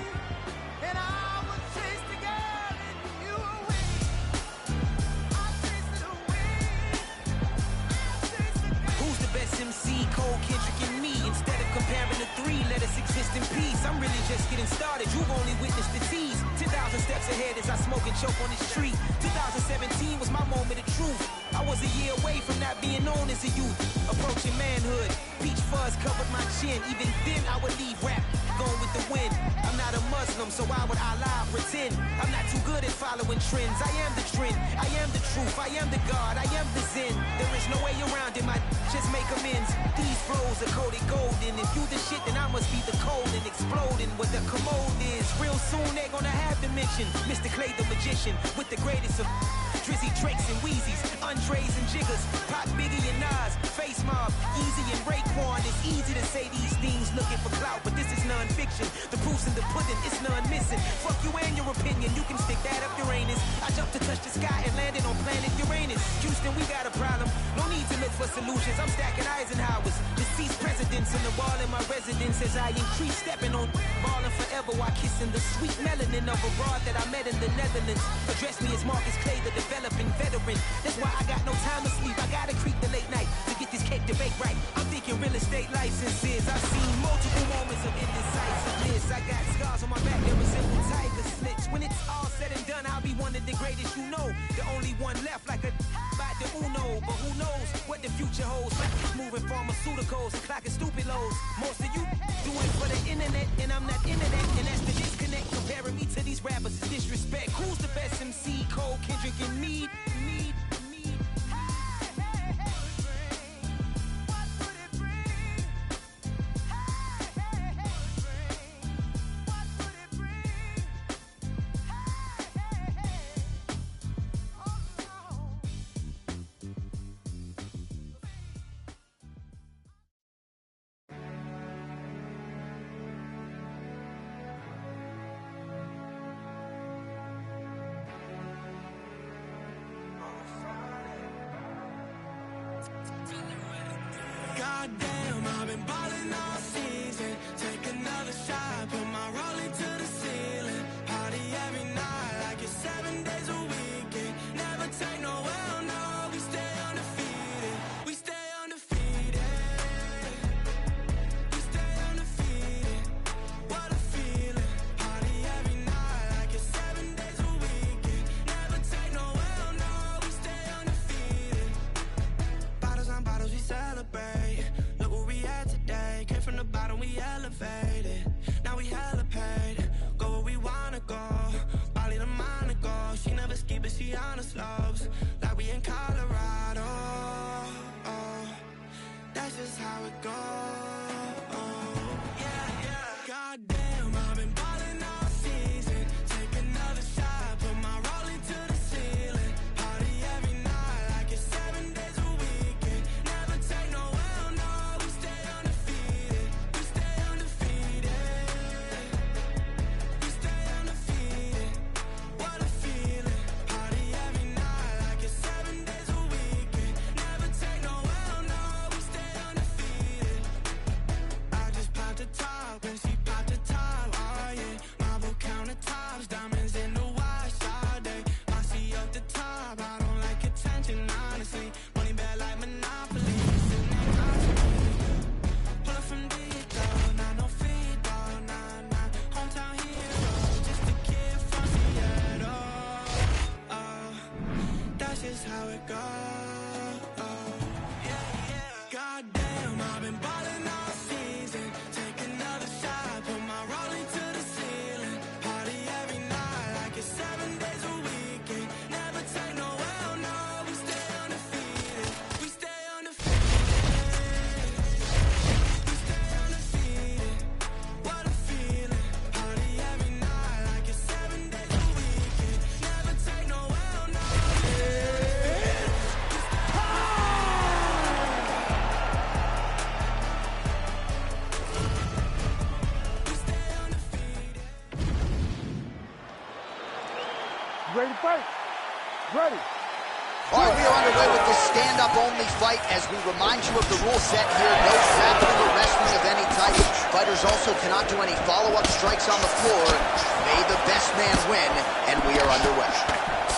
and I will chase the girl and you away. I'll chase it away. I'll chase the girl. Who's the best MC? Cole, Kendrick, and me. Instead of comparing the 3, let us exist in peace. I'm really just getting started. You've only witnessed the tease. 10,000 steps ahead as I smoke and choke on the street. 2017 was my moment of truth. I was a year away from not being known as a youth. Approaching manhood. Peach fuzz covered my chin. Even then I would leave rap going with the wind. I'm not a Muslim, so why would Allah pretend? I'm not too good at following trends. I am the trend. I am the truth. I am the God. I am the Zen. There is no way around it. My just make amends. These flows are coated golden. If you the shit, then I must be the cold and exploding what the commode is. Real soon they're gonna have to mention Mr. Clay the magician with the greatest of Drizzy, Drakes, and Wheezies, Andres and Jiggers, Pop, Biggie, and Nas, Face Mob, Easy and Raekwon. It's easy to say these things looking for clout, but this is non-fiction. The proof's in the pudding, it's none missing. Fuck you and your opinion, you can stick that up Uranus. I jumped to touch the sky and landed on planet Uranus. Houston, we got a problem. No need to look for solutions. I'm stacking Eisenhowers. Deceased presidents in the wall in my residence as I increase stepping on ballin' forever while kissing the sweet melanin of a broad that I met in the Netherlands. Address me as Marcus Clay, the developing veteran. That's why I got no time to sleep. I gotta creep the late night to get this cake to bake right. I'm thinking real estate licenses. I've seen multiple moments of indecisiveness. I got scars on my back that resemble tiger slits. When it's all said and done, I'll be one of the greatest you know. The only one left like a by the Uno. But who knows what the future holds? Moving pharmaceuticals, clocking stupid lows. Most of you do it for the internet, and I'm not internet. And that's the disconnect. Comparing me to these rappers is disrespect. Who's the best MC? Cole, Kendrick, and me. Goddamn, I've been ballin' all season. Take another shot, put my rollie to the ceiling. Party every night like it's 7 days a weekend. Never take no L, no, we stay undefeated. We stay undefeated. We stay undefeated. What a feeling. Party every night like it's 7 days a weekend. Never take no L, no, we stay undefeated. Bottles on bottles, we go. Goddamn, I've been balling all season. Take another shot, put my rolling to the ceiling. Party every night like it's 7 days a weekend. Never take no L, no, we stay undefeated. We stay undefeated. We stay undefeated. What a feeling. Party every night like it's 7 days a weekend. Never take no L, no. Ready to fight? Ready. All right, we are underway with this stand-up only fight as we remind you of the rule set here. No grappling or wrestling of any type. Fighters also cannot do any follow-up strikes on the floor. May the best man win, and we are underway.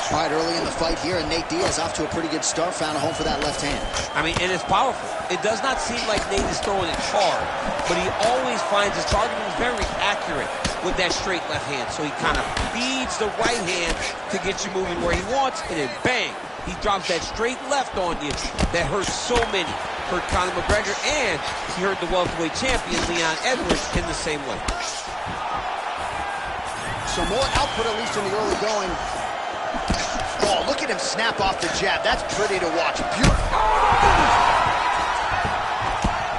All right, early in the fight here, and Nate Diaz off to a pretty good start. Found a home for that left hand. I mean, and it's powerful. It does not seem like Nate is throwing it hard, but he always finds his target is very accurate with that straight left hand. So he kind of feeds the right hand to get you moving where he wants, and then bang, he drops that straight left on you that hurts so many. Hurt Conor McGregor, and he hurt the welterweight champion Leon Edwards in the same way. So more output, at least in the early going. Oh, look at him snap off the jab. That's pretty to watch. Beautiful.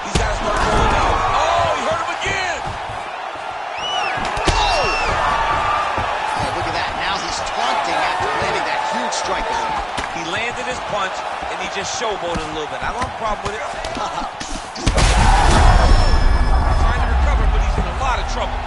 He's got to start going out. Oh, he hurt him again. Oh, look at that. Now he's taunting after landing that huge strike. He landed his punch, and he just showboated a little bit. I don't have a problem with it. Trying to recover, but he's in a lot of trouble.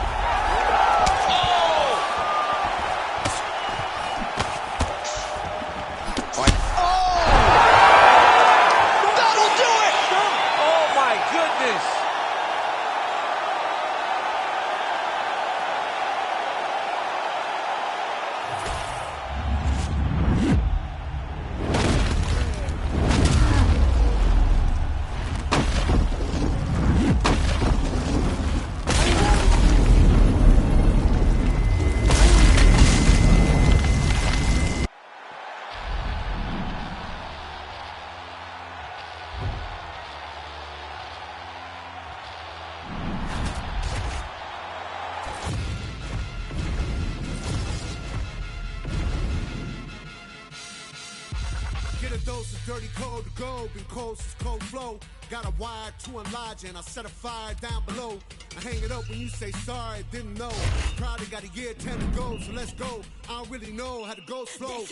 Get a dose of dirty cold to go, been cold since cold flow. Got a wire to enlarge and I set a fire down below. I hang it up when you say sorry, didn't know. Probably got a year 10 to go, so let's go. I don't really know how to go slow.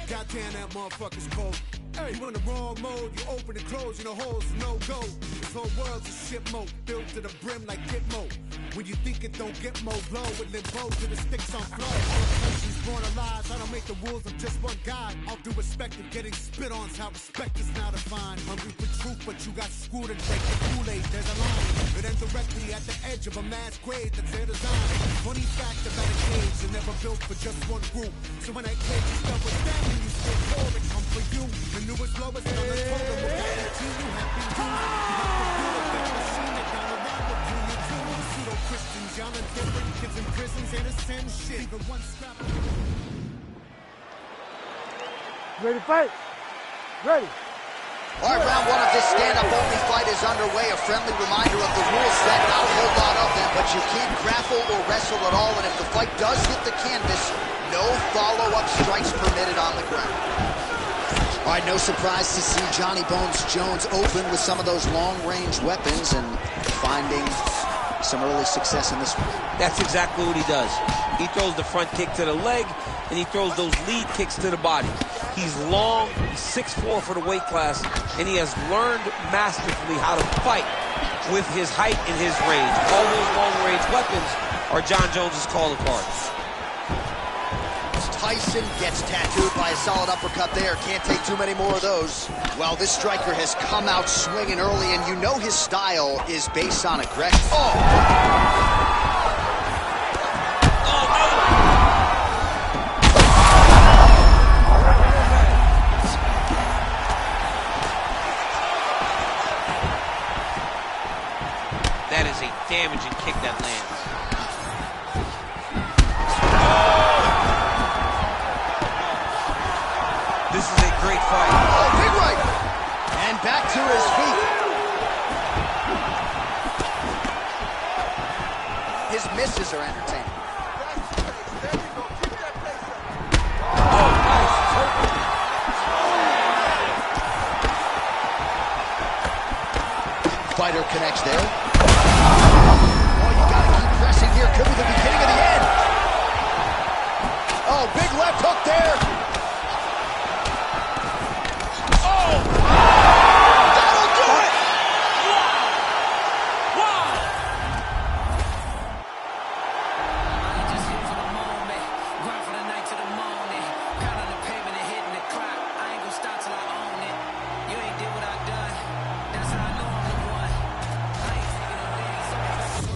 Goddamn, that motherfucker's cold. Hey, you in the wrong mode, you open and close, you know holes no go. This whole world's a shit mode, built to the brim like Gitmo. When you think it don't get more blow, with limbo to the sticks on flow. She's born alive, I don't make the rules, I'm just one guy. All due respect and getting spit on's how respect is now defined. Hungry for truth, but you got screwed and take the Kool-Aid, there's a line. It ends directly at the edge of a mass grave that's their design. Funny fact about a cage, they're never built for just one group. So when that cage is done with them, when you still for it, come for you. The newest, lowest, on the totem will guarantee you have been doomed. You have to feel it, that machine that down around will do you too. Pseudo-Christians, y'all are different. Kids in prisons ain't the same shit. Even one scrap. Ready to fight? Ready. All right, round one of this stand-up only fight is underway. A friendly reminder of the rules set, not a whole lot of them, but you can't grapple or wrestle at all, and if the fight does hit the canvas, no follow-up strikes permitted on the ground. All right, no surprise to see Johnny Bones Jones open with some of those long-range weapons and finding some early success in this one. That's exactly what he does. He throws the front kick to the leg, and he throws those lead kicks to the body. He's long, 6'4" for the weight class, and he has learned masterfully how to fight with his height and his range. All those long-range weapons are John Jones's calling cards. Tyson gets tattooed by a solid uppercut there. Can't take too many more of those. Well, this striker has come out swinging early, and you know his style is based on aggression. That is a damaging kick that lands. This is a fights are entertaining. Fighter connects there. Oh, you gotta keep pressing here. Could be the beginning of the end. Oh, big left hook there. Oh! That'll do it! Wow! I ain't just here for the moment. Grind for the night to the morning. Pound on the pavement and hitting the clock. I ain't gonna stop till I own it. You ain't did what I done. That's how I know I'm the one. I ain't taking no days.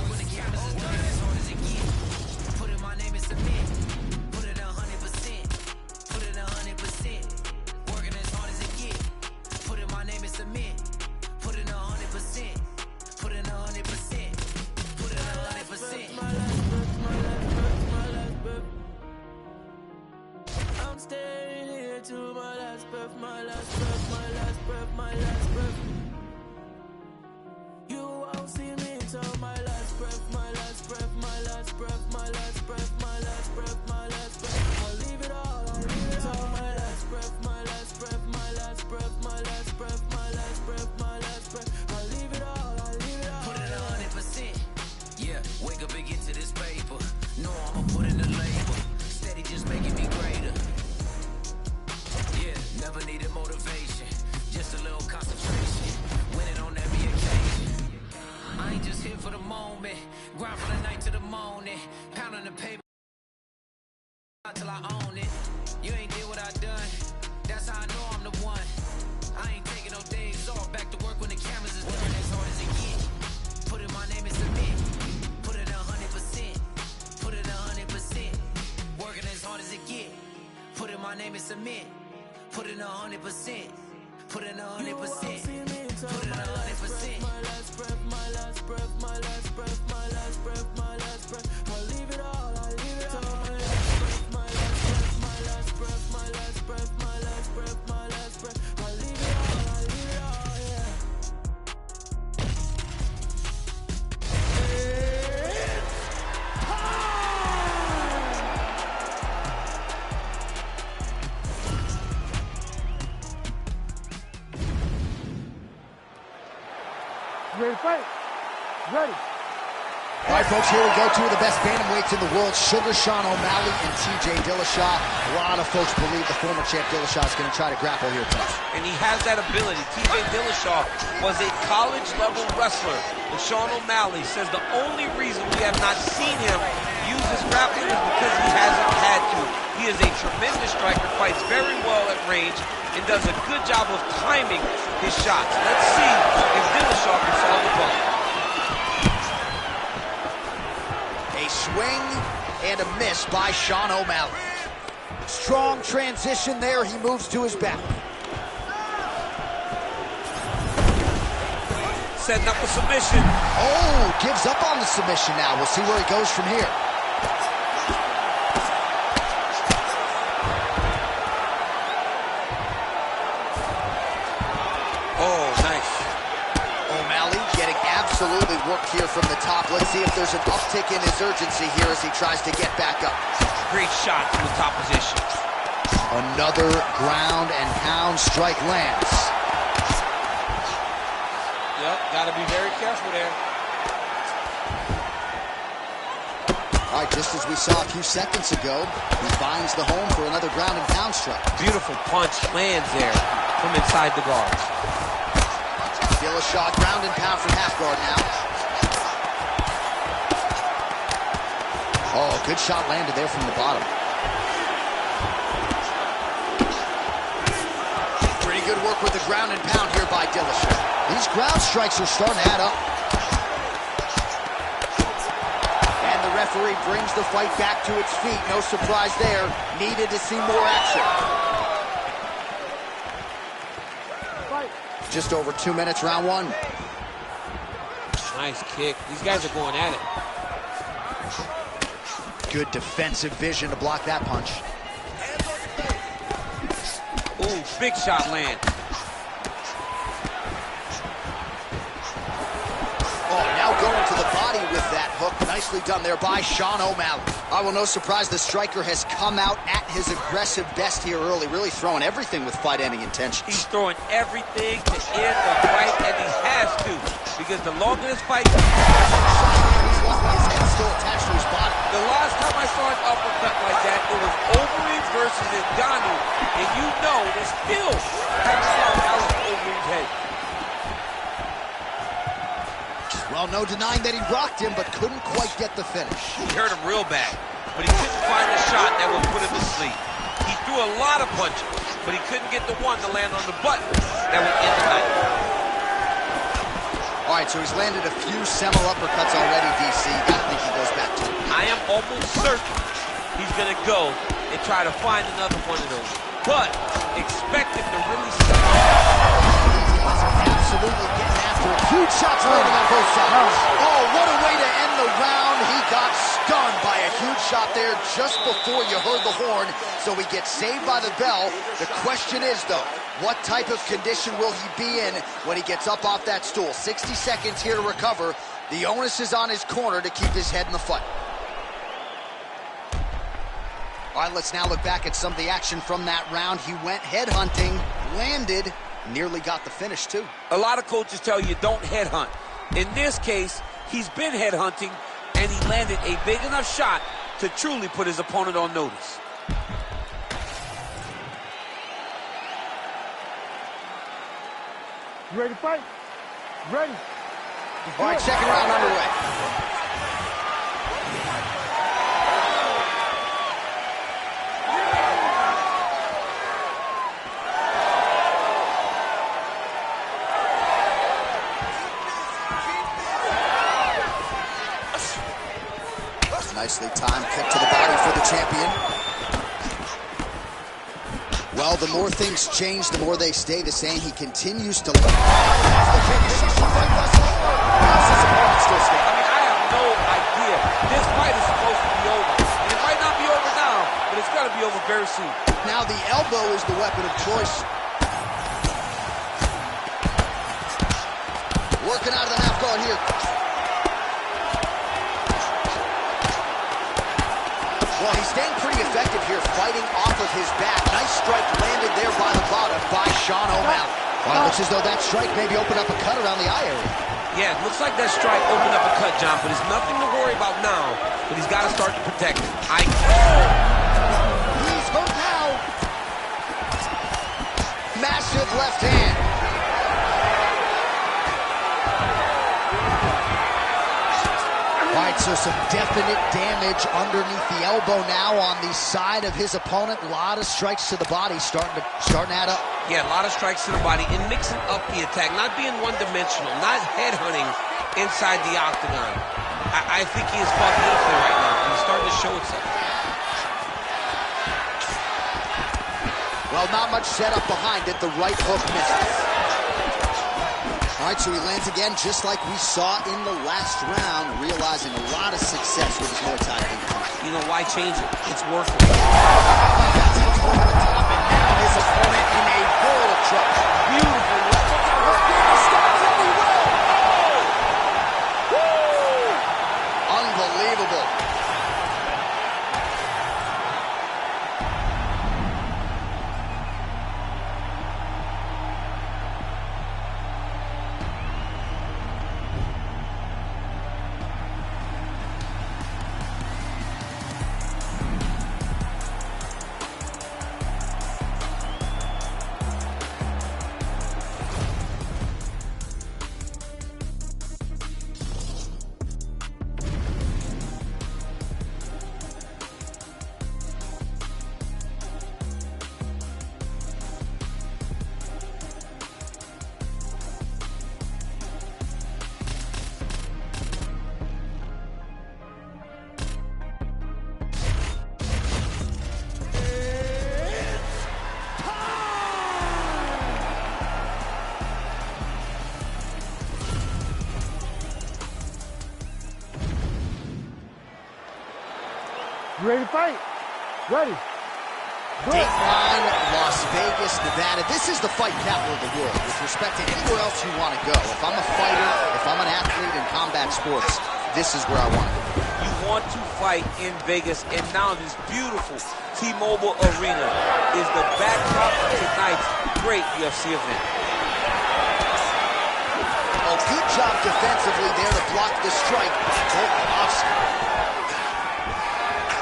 When the cameras is done, as hard as it gets. Put in my name and submit. Put it 100%. Put it 100%. Working as hard as it get. Put in my name and submit. Put it 100%. Put it 100%. Put it 100%. I'm staying here till my last breath, my last breath, my last breath, my last breath. You won't see me till my last breath, my last breath, my last breath, my last breath, my last breath, my last breath. I'll leave it all, I'll leave it all. My last breath, my last breath, my last breath, my last breath, my last breath, my last breath. I'll leave it all, I'll leave it all. Put it 100%. Yeah, wake up and get to this paper. No, I'ma put in the labor. Steady just making me greater. Yeah, never needed motivation. Just a little concentration. Winning on every occasion. I ain't just here for the moment. Grind from the night to the morning. Pound on the paper till I own it. You ain't did what I done. That's how I know I'm the one. I ain't taking no days off. Back to work when the cameras is working as hard as it get. Put in my name and submit. Put it 100%. Put it 100%. Working as hard as it get. Put in my name and submit. Put it 100%. Put it 100%. Put it 100%. My last breath, my last breath, my last breath, my last breath, my last breath. I'll leave it all, I'll leave it all. My last breath, my last breath, my last breath, my last breath, my last breath. I'll leave it all, I'll leave it all, yeah. You ready to fight? Ready. All right, folks, here we go. Two of the best bantamweights in the world, Sugar Sean O'Malley and TJ Dillashaw. A lot of folks believe the former champ Dillashaw is going to try to grapple here tonight. And he has that ability. TJ Dillashaw was a college-level wrestler. And Sean O'Malley says the only reason we have not seen him use his grappling is because he hasn't had to. He is a tremendous striker, fights very well at range, and does a good job of timing his shots. Let's see if Dillashaw can solve the problem. A swing and a miss by Sean O'Malley. Strong transition there. He moves to his back. Setting up a submission. Oh, gives up on the submission now. We'll see where he goes from here. Oh, nice. O'Malley getting absolutely worked here from the top. Let's see if there's an uptick in his urgency here as he tries to get back up. Great shot from the top position. Another ground and pound strike lands. Yep, gotta be very careful there. All right, just as we saw a few seconds ago, he finds the home for another ground and pound strike. Beautiful punch lands there from inside the guard. Dillashaw ground and pound from half guard now. Oh, good shot landed there from the bottom. Pretty good work with the ground and pound here by Dillashaw. These ground strikes are starting to add up. And the referee brings the fight back to its feet. No surprise there. Needed to see more action. Fight. Just over 2 minutes, round one. Nice kick. These guys are going at it. Good defensive vision to block that punch. Ooh, big shot land. Oh, now going to the body with that hook. Nicely done there by Sean O'Malley. Well, no surprise, the striker has come out at his aggressive best here early, really throwing everything with fight-ending intentions. He's throwing everything to end the fight, and he has to, because the longer this fight goes, his head still attached to his body. the last time I saw an uppercut like that, it was Overeem versus Ngannou, and you know they still haven't saw Alex Overeem's head. Well, no denying that he rocked him, but couldn't quite get the finish. He hurt him real bad, but he couldn't find the shot that would put him to sleep. He threw a lot of punches, but he couldn't get the one to land on the button that would end the night. All right, so he's landed a few seminal uppercuts already, DC. Gotta think he goes back to it. I am almost certain he's going to go and try to find another one of those, but expect him to really absolutely getting after it. Huge shots landing on both sides. Oh, what a way to end the round. He got stunned by a huge shot there just before you heard the horn, so he gets saved by the bell. The question is, though, what type of condition will he be in when he gets up off that stool? 60 seconds here to recover. The onus is on his corner to keep his head in the fight. All right, let's now look back at some of the action from that round. He went headhunting, landed, nearly got the finish, too. A lot of coaches tell you don't headhunt. In this case, he's been headhunting, and he landed a big enough shot to truly put his opponent on notice. You ready to fight? Ready. All right, second round underway. Nicely timed kick to the body for the champion. Well, the more things change, the more they stay the same. He continues to... I mean, I have no idea. This fight is supposed to be over. And it might not be over now, but it's got to be over very soon. Now the elbow is the weapon of choice. Working out of the half guard here. Well, he's staying pretty effective here, fighting off of his back. Nice strike landed there by the bottom by Sean O'Malley. Well, it looks as though that strike maybe opened up a cut around the eye area. Yeah, it looks like that strike opened up a cut, John, but it's nothing to worry about now, but he's got to start to protect it. He's hurt now. Massive left hand. All right, so some definite damage underneath the elbow now on the side of his opponent. A lot of strikes to the body starting to add up. Yeah, a lot of strikes to the body and mixing up the attack, not being one-dimensional, not headhunting inside the octagon. I think he is fought beautifully right now, and he's starting to show itself. Well, not much setup behind it. The right hook misses. All right, so he lands again just like we saw in the last round, realizing a lot of success with his Muay Thai defense. You know, why change it? It's working. That's his over the top, and now his opponent in a world of trouble. Beautiful left hook. Unbelievable. You ready to fight? Ready. Dateline, Las Vegas, Nevada. This is the fight capital of the world with respect to anywhere else you want to go. If I'm a fighter, if I'm an athlete in combat sports, this is where I want it. You want to fight in Vegas, and now this beautiful T-Mobile Arena is the backdrop of tonight's great UFC event. Oh, good job defensively there to block the strike by Volkanovski.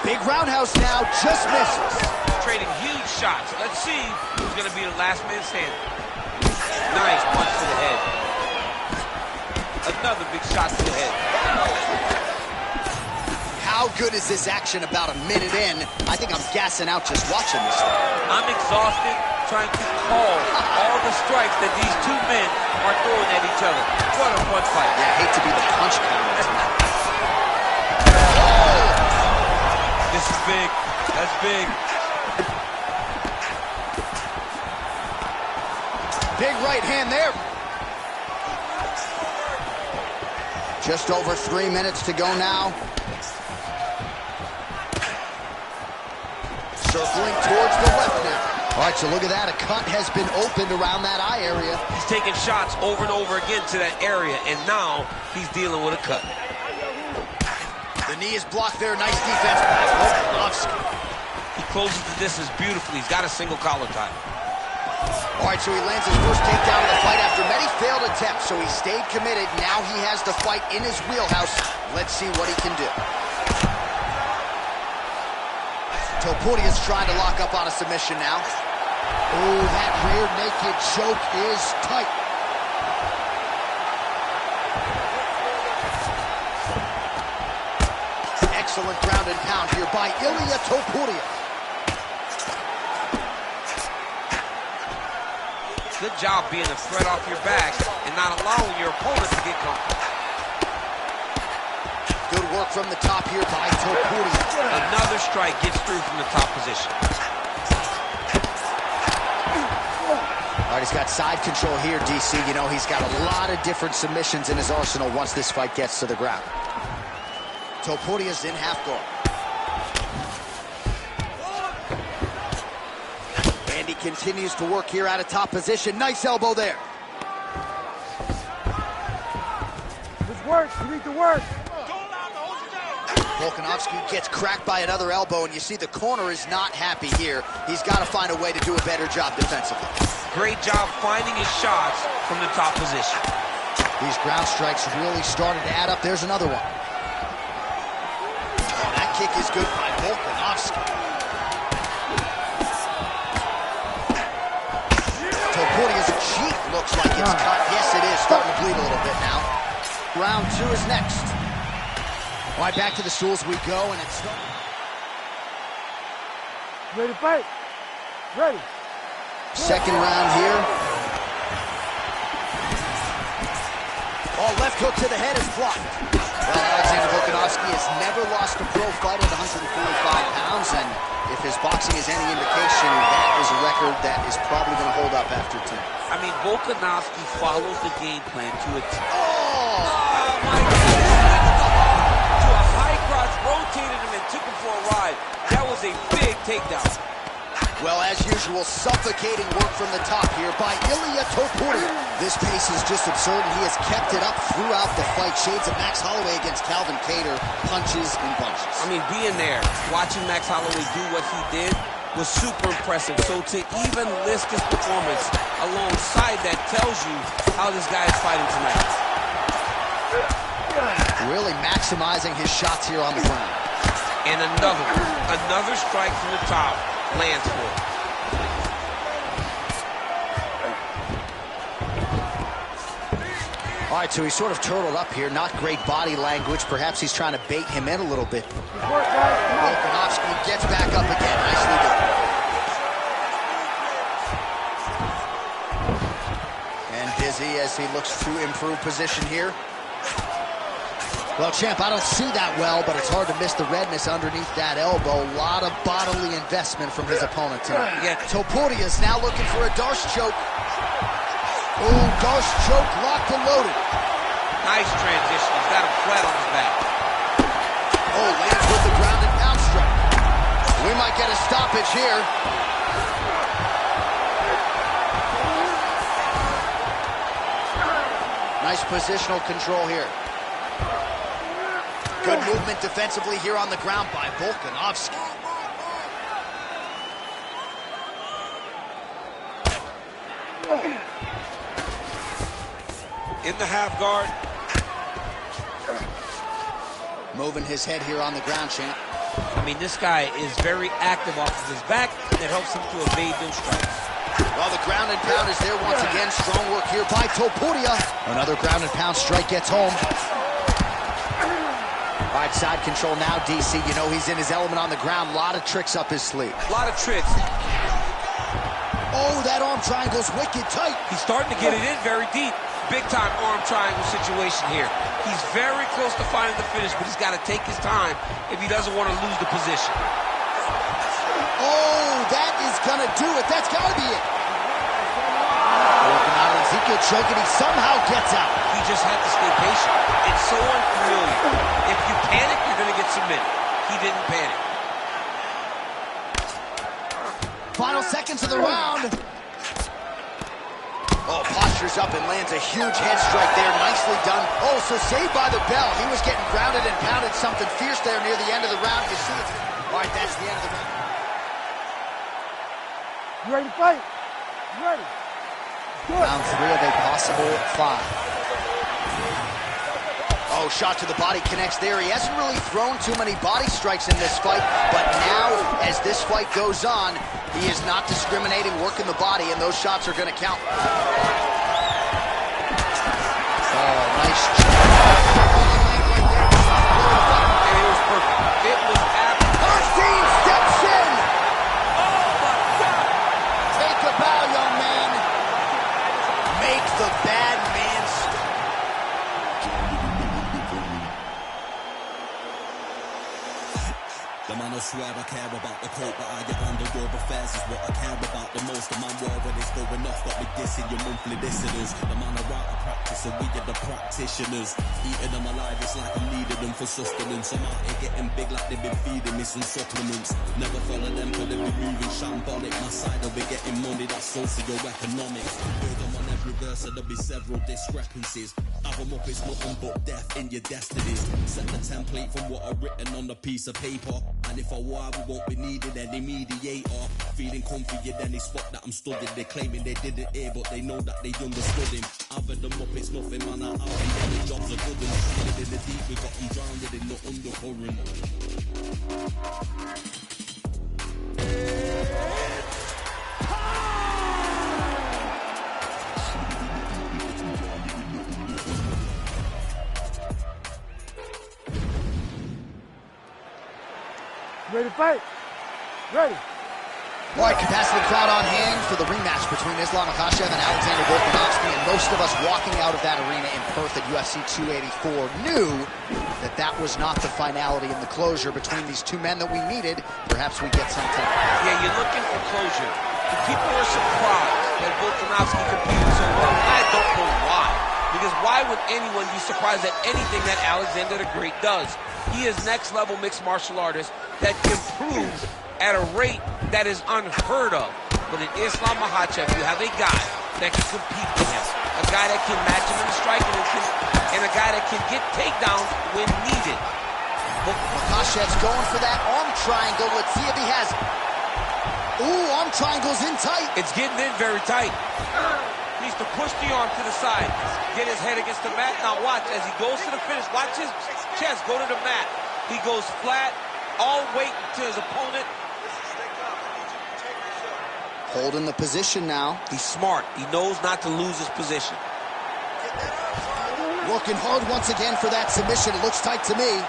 Big roundhouse now, just misses. Trading huge shots. Let's see who's going to be the last man standing. Nice punch to the head. Another big shot to the head. How good is this action about a minute in? I think I'm gassing out just watching this thing. I'm exhausted trying to call all the strikes that these two men are throwing at each other. What a fun fight. Yeah, I hate to be the punch counter tonight. This is big. That's big. Big right hand there. Just over 3 minutes to go now. Circling towards the left now. All right, so look at that. A cut has been opened around that eye area. He's taking shots over and over again to that area, and now he's dealing with a cut. The knee is blocked there. Nice defense by Volkanovski. He closes the distance beautifully. He's got a single collar tie. All right, so he lands his first takedown of the fight after many failed attempts, so he stayed committed. Now he has the fight in his wheelhouse. Let's see what he can do. Topuria's trying to lock up on a submission now. Oh, that rear naked choke is tight. Excellent ground and pound here by Ilia Topuria. Good job being a threat off your back and not allowing your opponent to get comfortable. Good work from the top here by Topuria. Another strike gets through from the top position. All right, he's got side control here, DC. You know, he's got a lot of different submissions in his arsenal once this fight gets to the ground. Topuria's in half guard. And he continues to work here out of top position. Nice elbow there. This works. You need to work. Volkanovski gets cracked by another elbow, and you see the corner is not happy here. He's got to find a way to do a better job defensively. Great job finding his shots from the top position. These ground strikes really started to add up. There's another one. Oh, that kick is good by Volkanovski. Topuria's cheek looks like it's cut. Yes, it is. Starting to bleed a little bit now. Round 2 is next. All right, back to the stools we go, and it's... Ready to fight? Ready. Second round here. Oh, left hook to the head is blocked. Well, Alexander Volkanovski has never lost a pro fight at 145 pounds, and if his boxing is any indication, that is a record that is probably going to hold up after 10. I mean, Volkanovski follows the game plan to a T. Oh, my God! To a high crotch, rotated him and took him for a ride. That was a big takedown. Well, as usual, suffocating work from the top here by Ilia Topuria. This pace is just absurd, and he has kept it up throughout the fight. Shades of Max Holloway against Calvin Kattar, punches and bunches. I mean, being there, watching Max Holloway do what he did was super impressive. So to even list his performance alongside that tells you how this guy is fighting tonight. Really maximizing his shots here on the ground. And another strike from the top. Lands for it. All right, so he's sort of turtled up here. Not great body language. Perhaps he's trying to bait him in a little bit. Volkanovski gets back up again. Nicely done. And dizzy as he looks to improve position here. Well, champ, I don't see that well, but it's hard to miss the redness underneath that elbow. A lot of bodily investment from his opponent tonight. Yeah. Topuria is now looking for a Darce choke. Ooh, Darce choke locked and loaded. Nice transition. He's got him flat on his back. Oh, lands with the ground and pound strike. We might get a stoppage here. Nice positional control here. Good movement defensively here on the ground by Volkanovski. In the half guard. Moving his head here on the ground, champ. I mean, this guy is very active off of his back. That helps him to evade those strikes. Well, the ground and pound is there once again. Strong work here by Topuria. Another ground and pound strike gets home. All right, side control now, DC. You know he's in his element on the ground. A lot of tricks up his sleeve. A lot of tricks. Oh, that arm triangle's wicked tight. He's starting to get it in very deep. Big-time arm triangle situation here. He's very close to finding the finish, but he's got to take his time if he doesn't want to lose the position. Oh, that is going to do it. That's got to be it. Working out Ezekiel choking. He somehow gets out. He just had to stay patient. It's so unfamiliar. If you panic, you're going to get submitted. He didn't panic. Final seconds of the round. Oh, postures up and lands a huge head strike there. Nicely done. Oh, so saved by the bell. He was getting grounded and pounded something fierce there near the end of the round. You see it. All right, that's the end of the round. You ready to fight? You ready? Round 3 of a possible 5. Oh, shot to the body connects there. He hasn't really thrown too many body strikes in this fight, but now, as this fight goes on, he is not discriminating, working the body, and those shots are going to count. Oh, nice shot. And it was perfect. It was absolutely... Bernstein steps in! Oh, my God! Take a bow, young man. Make the bad man stop. The man will swear I care about the coat, but I get under your affairs is what I care about the most. The man war when it's going off, got me dissing your monthly listeners. The man I write a practice, and we are the practitioners. Eating them alive, it's like I'm needing them for sustenance. I'm out here getting big like they've been feeding me some supplements. Never follow them, cause they be moving shambolic. My side will be getting money, that's socio-economics. Build them on every verse, so there'll be several discrepancies. Have them up, it's nothing but death in your destinies. Set the template from what I've written on a piece of paper. And if I war, we won't be needing any mediator. Feeling comfy in any spot that I'm stood in. They're claiming they didn't hear, but they know that they understood him. Having them up, it's nothing, man. Out and the jobs are good and shit in the deep. We got them drowned in the undercurrent. Ready to fight? Ready. All right, capacity crowd on hand for the rematch between Islam Makhachev and Alexander Volkanovski, and most of us walking out of that arena in Perth at UFC 284 knew that that was not the finality and the closure between these two men that we needed. Perhaps we get something. Yeah, you're looking for closure. The people are surprised that Volkanovski competed so well. I don't know why. Because why would anyone be surprised at anything that Alexander the Great does? He is next-level mixed martial artist that can prove at a rate that is unheard of. But in Islam Makhachev, you have a guy that can compete with him, a guy that can match him in the striking, and a guy that can get takedowns when needed. Makhachev's going for that arm triangle. Let's see if he has it. Ooh, arm triangle's in tight. It's getting in very tight. He needs to push the arm to the side, get his head against the mat. Now watch, as he goes to the finish, watch his chest go to the mat. He goes flat, all weight to his opponent. Holding the position now. He's smart. He knows not to lose his position. Working hard once again for that submission. It looks tight to me.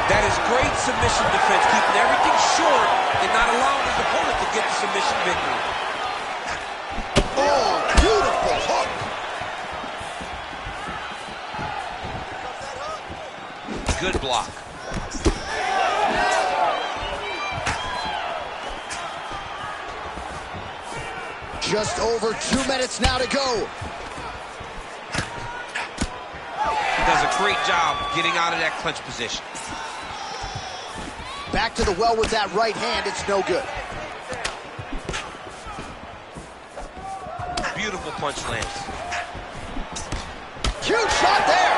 That is great submission defense, keeping everything short and not allowing his opponent to get the submission victory. Oh, beautiful hook. Good block. Just over 2 minutes now to go. He does a great job getting out of that clinch position. Back to the well with that right hand. It's no good. Beautiful punch lands. Huge shot there.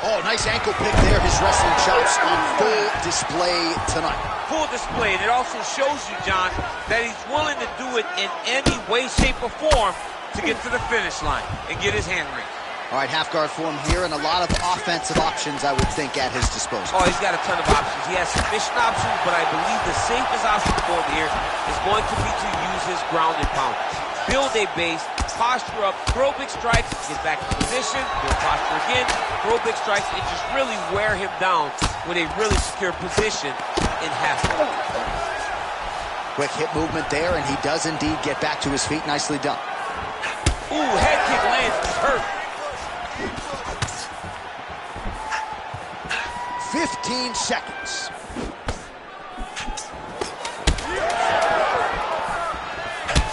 Oh, nice ankle pick there. His wrestling chops on full display tonight. Full display, and it also shows you, John, that he's willing to do it in any way, shape, or form to get to the finish line and get his hand raised. All right, half guard form here, and a lot of offensive options, I would think, at his disposal. Oh, he's got a ton of options. He has submission options, but I believe the safest option for him here is going to be to use his ground and pound. Build a base, posture up, throw big strikes, get back in position, build posture again, throw big strikes, and just really wear him down with a really secure position in half guard. Quick hip movement there, and he does indeed get back to his feet. Nicely done. Ooh, head kick lands. He's hurt. 15 seconds.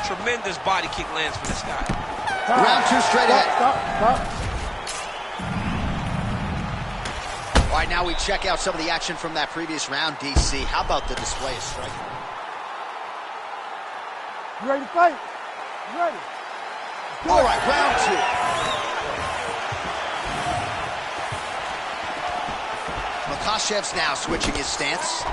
Tremendous body kick lands for this guy. Round two straight ahead. Stop. All right, now we check out some of the action from that previous round, DC. How about the display of striking? You ready to fight? You ready? All right, round two. Makashev's now switching his stance.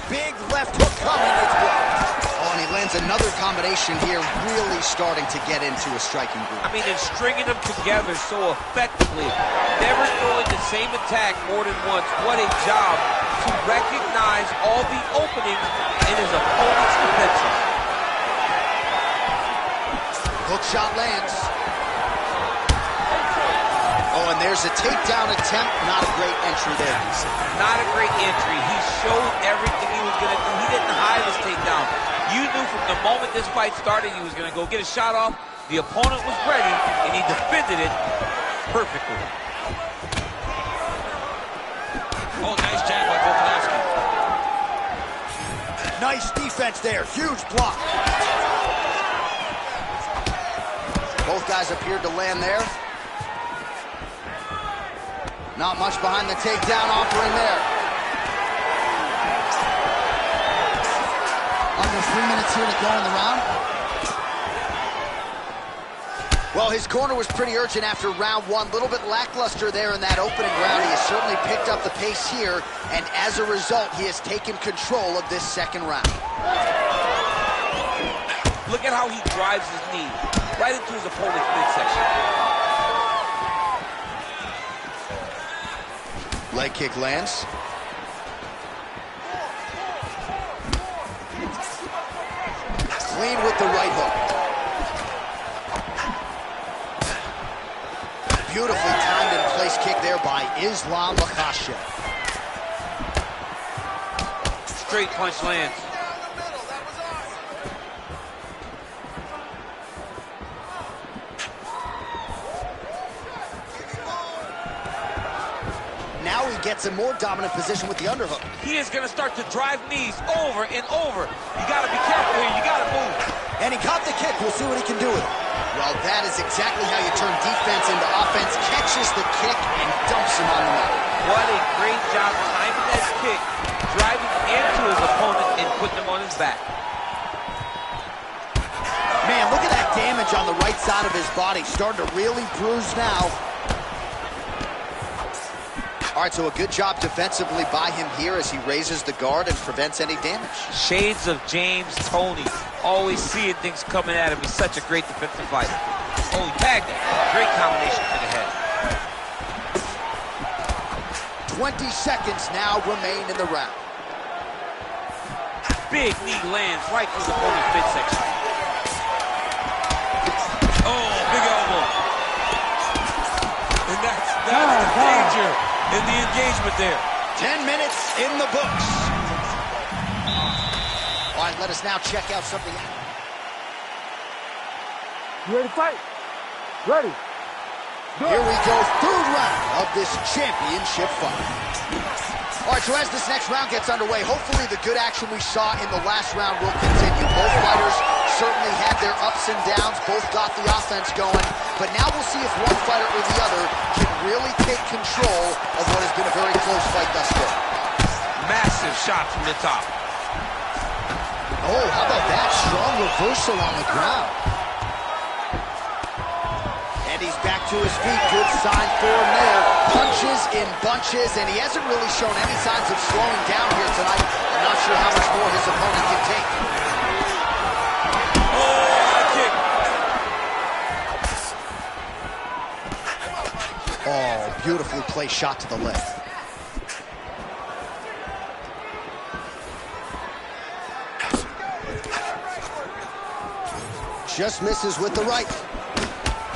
Big left hook coming, it's blocked. Oh, and he lands another combination here, really starting to get into a striking groove. I mean, and stringing them together so effectively. Never throwing the same attack more than once. What a job to recognize all the openings in his opponent's defenses. Hook shot lands. Oh, and there's a takedown attempt. Not a great entry there, DC. Not a great entry. He showed everything he was going to do. He didn't hide his takedown. You knew from the moment this fight started he was going to go get a shot off. The opponent was ready, and he defended it perfectly. Oh, nice jab by Volkanovski. Nice defense there. Huge block. Both guys appeared to land there. Not much behind the takedown offering there. Under 3 minutes here to go in the round. Well, his corner was pretty urgent after round one. A little bit lackluster there in that opening round. He has certainly picked up the pace here, and as a result, he has taken control of this second round. Look at how he drives his knee right into his opponent's midsection. Leg kick lands. Clean with the right hook. Beautifully timed and place kick there by Islam Makhachev. Straight punch lands. Now he gets a more dominant position with the underhook. He is going to start to drive knees over and over. You got to be careful here. You got to move. And he caught the kick. We'll see what he can do with it. Well, that is exactly how you turn defense into offense. Catches the kick and dumps him on the mat. What a great job timing that kick, driving into his opponent and putting him on his back. Man, look at that damage on the right side of his body. Starting to really bruise now. All right, so a good job defensively by him here as he raises the guard and prevents any damage. Shades of James Toney. Always seeing things coming at him. He's such a great defensive fighter. Oh, he tagged it. Great combination to the head. 20 seconds now remain in the round. Big knee lands right through the opponent's midsection. Oh, big elbow. And that's the danger in the engagement there. 10 minutes in the books. All right, let us now check out something. You ready to fight? Ready. Here we go, third round of this championship fight. All right, so as this next round gets underway, hopefully the good action we saw in the last round will continue. Both fighters certainly had their ups and downs. Both got the offense going. but now we'll see if one fighter or the other can really take control of what has been a very close fight thus far. Massive shot from the top. Oh, how about that? Strong reversal on the ground. And he's back to his feet. Good sign for him there. Punches in bunches, and he hasn't really shown any signs of slowing down here tonight. I'm not sure how much more his opponent can take. Oh, beautifully placed shot to the leg. Just misses with the right.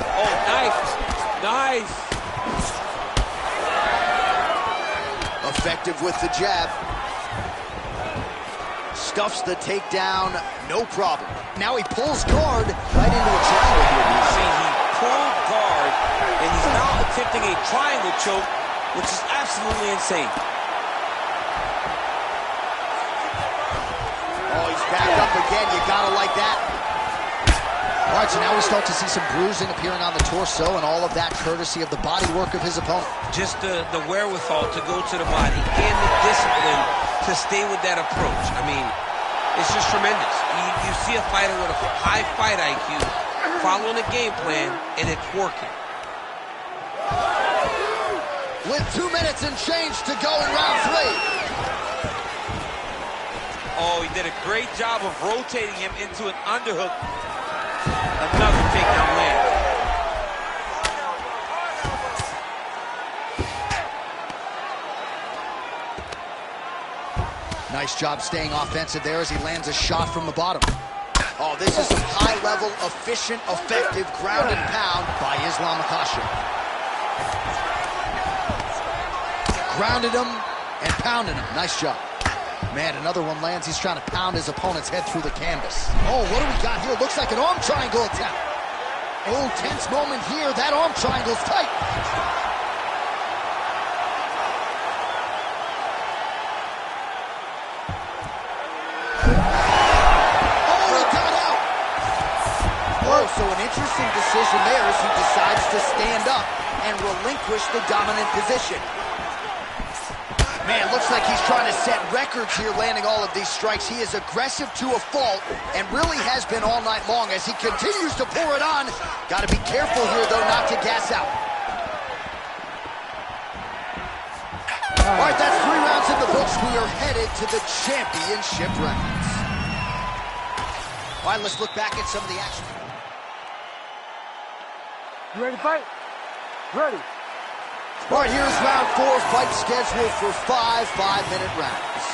Oh, nice. Nice. Effective with the jab. Stuffs the takedown, no problem. Now he pulls guard right into a triangle here. See, he pulled guard, and he's now attempting a triangle choke, which is absolutely insane. Oh, he's back up again. You gotta like that. All right, so now we start to see some bruising appearing on the torso, and all of that courtesy of the body work of his opponent. Just the wherewithal to go to the body and the discipline to stay with that approach. I mean, it's just tremendous. You see a fighter with a high fight IQ following a game plan, and it's working. With 2 minutes and change to go in round 3. Oh, he did a great job of rotating him into an underhook. Another takedown land. Nice job staying offensive there as he lands a shot from the bottom. Oh, this is some high-level, efficient, effective ground and pound by Islam-Makhachev. Grounded him and pounded him. Nice job. Man, another one lands. He's trying to pound his opponent's head through the canvas. Oh, what do we got here? Looks like an arm triangle attempt. Oh, tense moment here. That arm triangle's tight. Oh, he got out. Oh, so an interesting decision there as he decides to stand up and relinquish the dominant position. Man, looks like he's trying to set records here, landing all of these strikes. He is aggressive to a fault and really has been all night long as he continues to pour it on. Got to be careful here, though, not to gas out. All right, that's 3 rounds in the books. We are headed to the championship rounds. All right, let's look back at some of the action. You ready to fight? Ready. All right, here's round 4, fight scheduled for 5 5-minute rounds.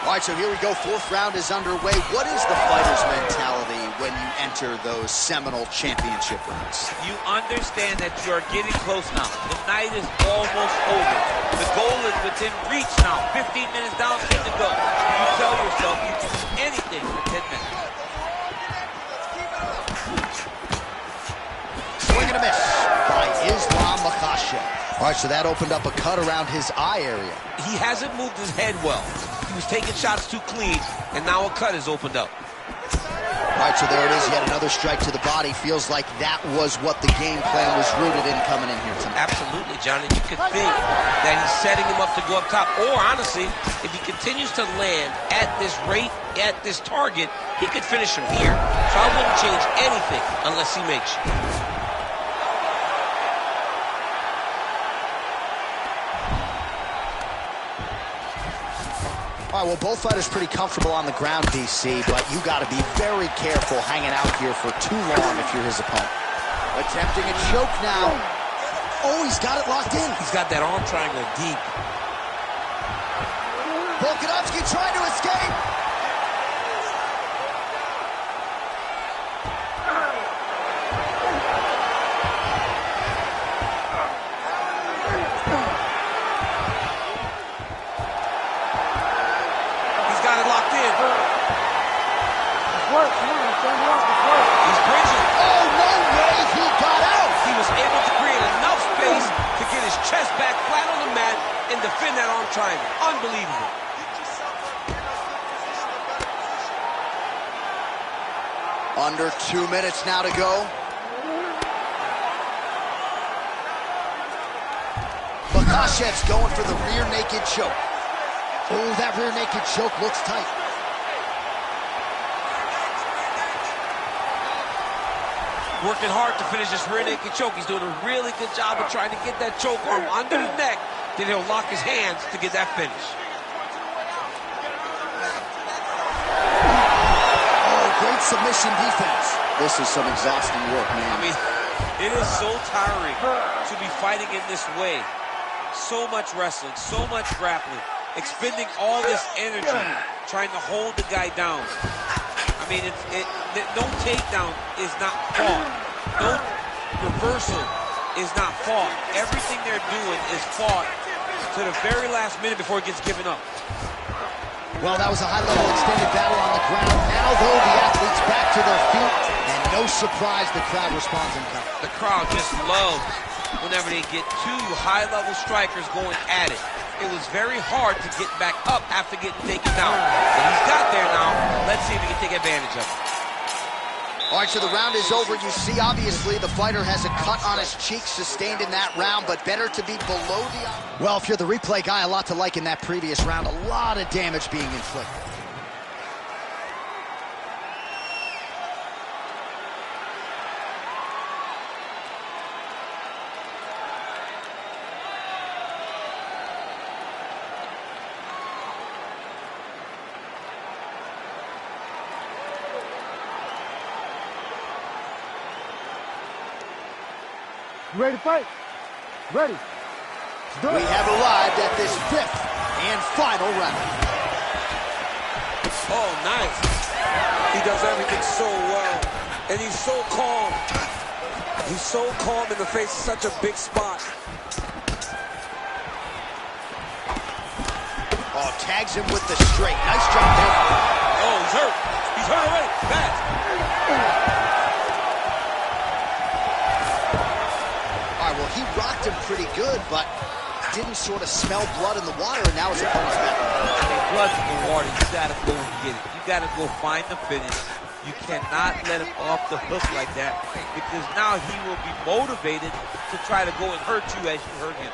All right, so here we go. 4th round is underway. What is the fighter's mentality when you enter those seminal championship rounds? You understand that you are getting close now. The night is almost over. The goal is within reach now. 15 minutes down, 10 to go. You tell yourself you can do anything for 10 minutes. Swing and a miss by Islam-Makhachev. All right, so that opened up a cut around his eye area. He hasn't moved his head well. He was taking shots too clean, and now a cut has opened up. All right, so there it is, yet another strike to the body. Feels like that was what the game plan was rooted in coming in here tonight. Absolutely, Johnny. You could think that he's setting him up to go up top. Or, honestly, if he continues to land at this rate, at this target, he could finish him here. So I wouldn't change anything unless he makes you. All right, well, both fighters pretty comfortable on the ground, DC, but you got to be very careful hanging out here for too long if you're his opponent. Attempting a choke now. Oh, he's got it locked in. He's got that arm triangle deep. Volkanovski trying to escape. He's bridging. Oh, no way, he got out. He was able to create enough space to get his chest back flat on the mat and defend that arm triangle. Unbelievable. Under 2 minutes now to go. Khashev's going for the rear naked choke. Oh, that rear naked choke looks tight. Working hard to finish this rear naked choke. He's doing a really good job of trying to get that choke arm under the neck. Then he'll lock his hands to get that finish. Oh, great submission defense. This is some exhausting work, man. I mean, it is so tiring to be fighting in this way. So much wrestling, so much grappling, expending all this energy trying to hold the guy down. I mean, no takedown is not fought. No reversal is not fought. Everything they're doing is fought to the very last minute before it gets given up. Well, that was a high-level extended battle on the ground. Now, though, the athletes back to their feet, and no surprise, the crowd responds in kind. The crowd just loves whenever they get two high-level strikers going at it. It was very hard to get back up after getting taken down. But he's got there now. Let's see if he can take advantage of it. All right, so the round is over. You see, obviously, the fighter has a cut on his cheek sustained in that round, but better to be below the... Well, if you're the replay guy, a lot to like in that previous round. A lot of damage being inflicted. You ready to fight? Ready. We have arrived at this fifth and final round. Oh, nice. He does everything so well. And he's so calm. He's so calm in the face of such a big spot. Oh, tags him with the straight. Nice job there. Oh, he's hurt. He's hurt already. Bad. Well, he rocked him pretty good, but didn't sort of smell blood in the water, and now his opponent's back. I mean, blood's in the water. You gotta go and get it. You gotta go find the finish. You cannot let him off the hook like that, because now he will be motivated to try to go and hurt you as you hurt him.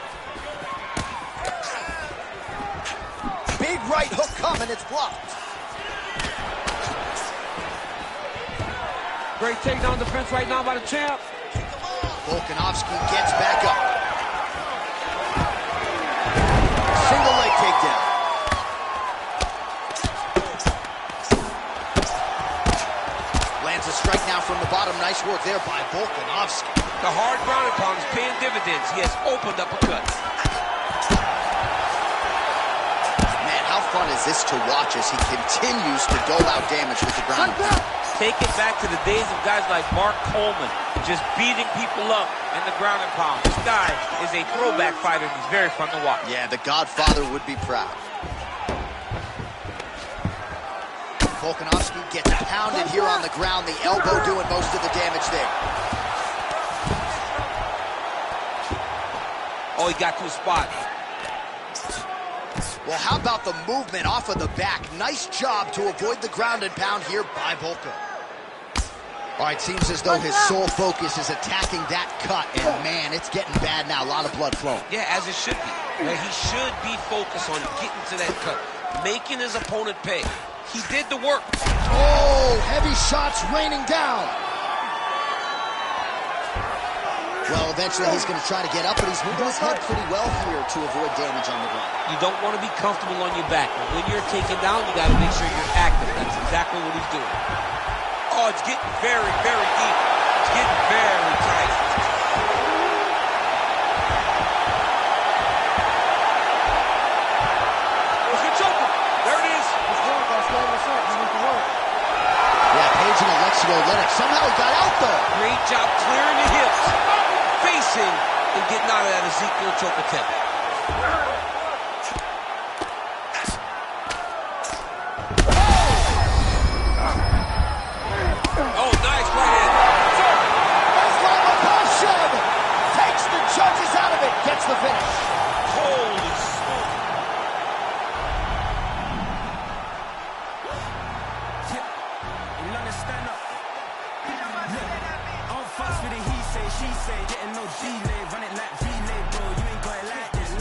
Big right hook coming, it's blocked. Great takedown defense right now by the champ. Volkanovski gets back up. Single leg takedown. Lands a strike now from the bottom. Nice work there by Volkanovski. The hard ground and pound is paying dividends. He has opened up a cut. Man, how fun is this to watch as he continues to dole out damage with the ground? Take it back to the days of guys like Mark Coleman, just beating people up in the ground and pound. This guy is a throwback fighter, and he's very fun to watch. Yeah, the Godfather would be proud. Volkanovski gets pounded here on the ground, the elbow doing most of the damage there. Oh, he got to a spot. Well, how about the movement off of the back? Nice job to avoid the ground and pound here by Volka. All right, seems as though his sole focus is attacking that cut, and man, it's getting bad now. A lot of blood flowing. Yeah, as it should be. He should be focused on getting to that cut, making his opponent pay. He did the work. Oh, heavy shots raining down. Well, eventually he's going to try to get up, but he's moving his head pretty well here to avoid damage on the ground. You don't want to be comfortable on your back, but when you're taken down, you got to make sure you're active. That's exactly what he's doing. Oh, it's getting very, very deep. It's getting very tight. He's going to choke him. There it is. Yeah, Page and Alexio let it. Somehow he got out, though. Great job clearing the hips, facing, and getting out of that Ezekiel choke attempt. Oh, nice right hand. Takes the judges out of it. Gets the finish. Holy smoke. Stand up. I don't fuss with it, he say, she say, getting no delay, run it like relay, bro. You ain't got it like this.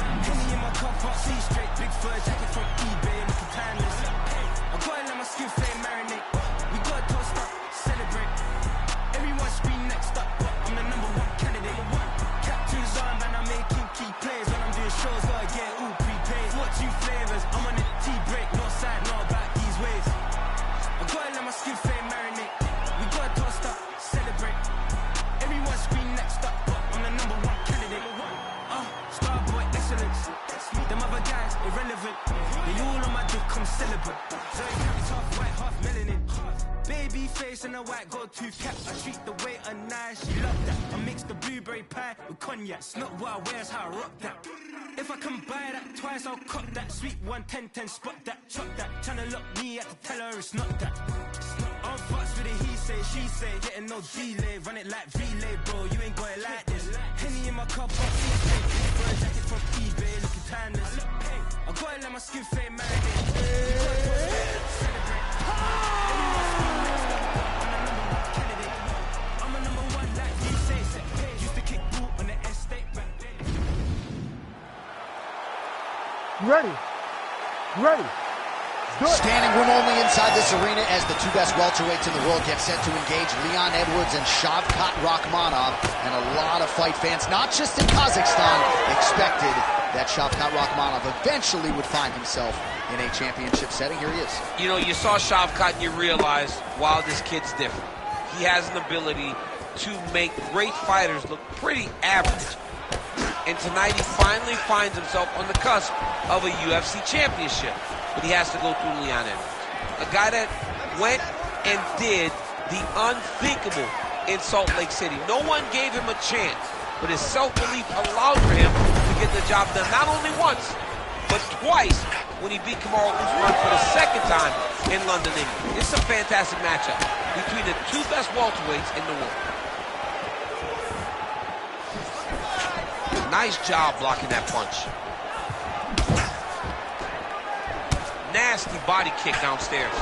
Extreme flavors, I'm on a tea break, not side, not about these ways. I gotta let my skin fade marinate. We gotta toast up, celebrate. Everyone scream next up, but I'm the #1 candidate. Starboy excellence. Them other guys irrelevant. They all on my dick, come celebrate. So it can't be half white, half melanin. Baby face and a white gold tooth cap. I treat the waiter nice, she love that. I mix the blueberry pie with cognac. It's not what I wear, it's how I rock that. If I can buy that twice, I'll cut that. Sweet 110, spot that, chop that. Tryna lock me, I have to tell her it's not that. I'm fucks with it, he say, she say. Getting no delay, run it like relay, bro. You ain't got it like this. Henny in my cup, I'll see it. For a jacket from eBay, looking timeless. I gotta let my skin fade marinate. Celebrate. I'm a #1 like you say. Used to kick boot on the estate back then. Ready? Ready? Standing room only inside this arena as the two best welterweights in the world get set to engage Leon Edwards and Shavkat Rakhmonov. And a lot of fight fans, not just in Kazakhstan, expected that Shavkat Rakhmonov eventually would find himself in a championship setting. Here he is. You know, you saw Shavkat and you realized, wow, this kid's different. He has an ability to make great fighters look pretty average. And tonight he finally finds himself on the cusp of a UFC championship. But he has to go through Leon Edwards, a guy that went and did the unthinkable in Salt Lake City. No one gave him a chance, but his self-belief allowed for him to get the job done not only once, but twice when he beat Kamaru Usman for the second time in London, England. It's a fantastic matchup between the two best welterweights in the world. Nice job blocking that punch. Nasty body kick downstairs.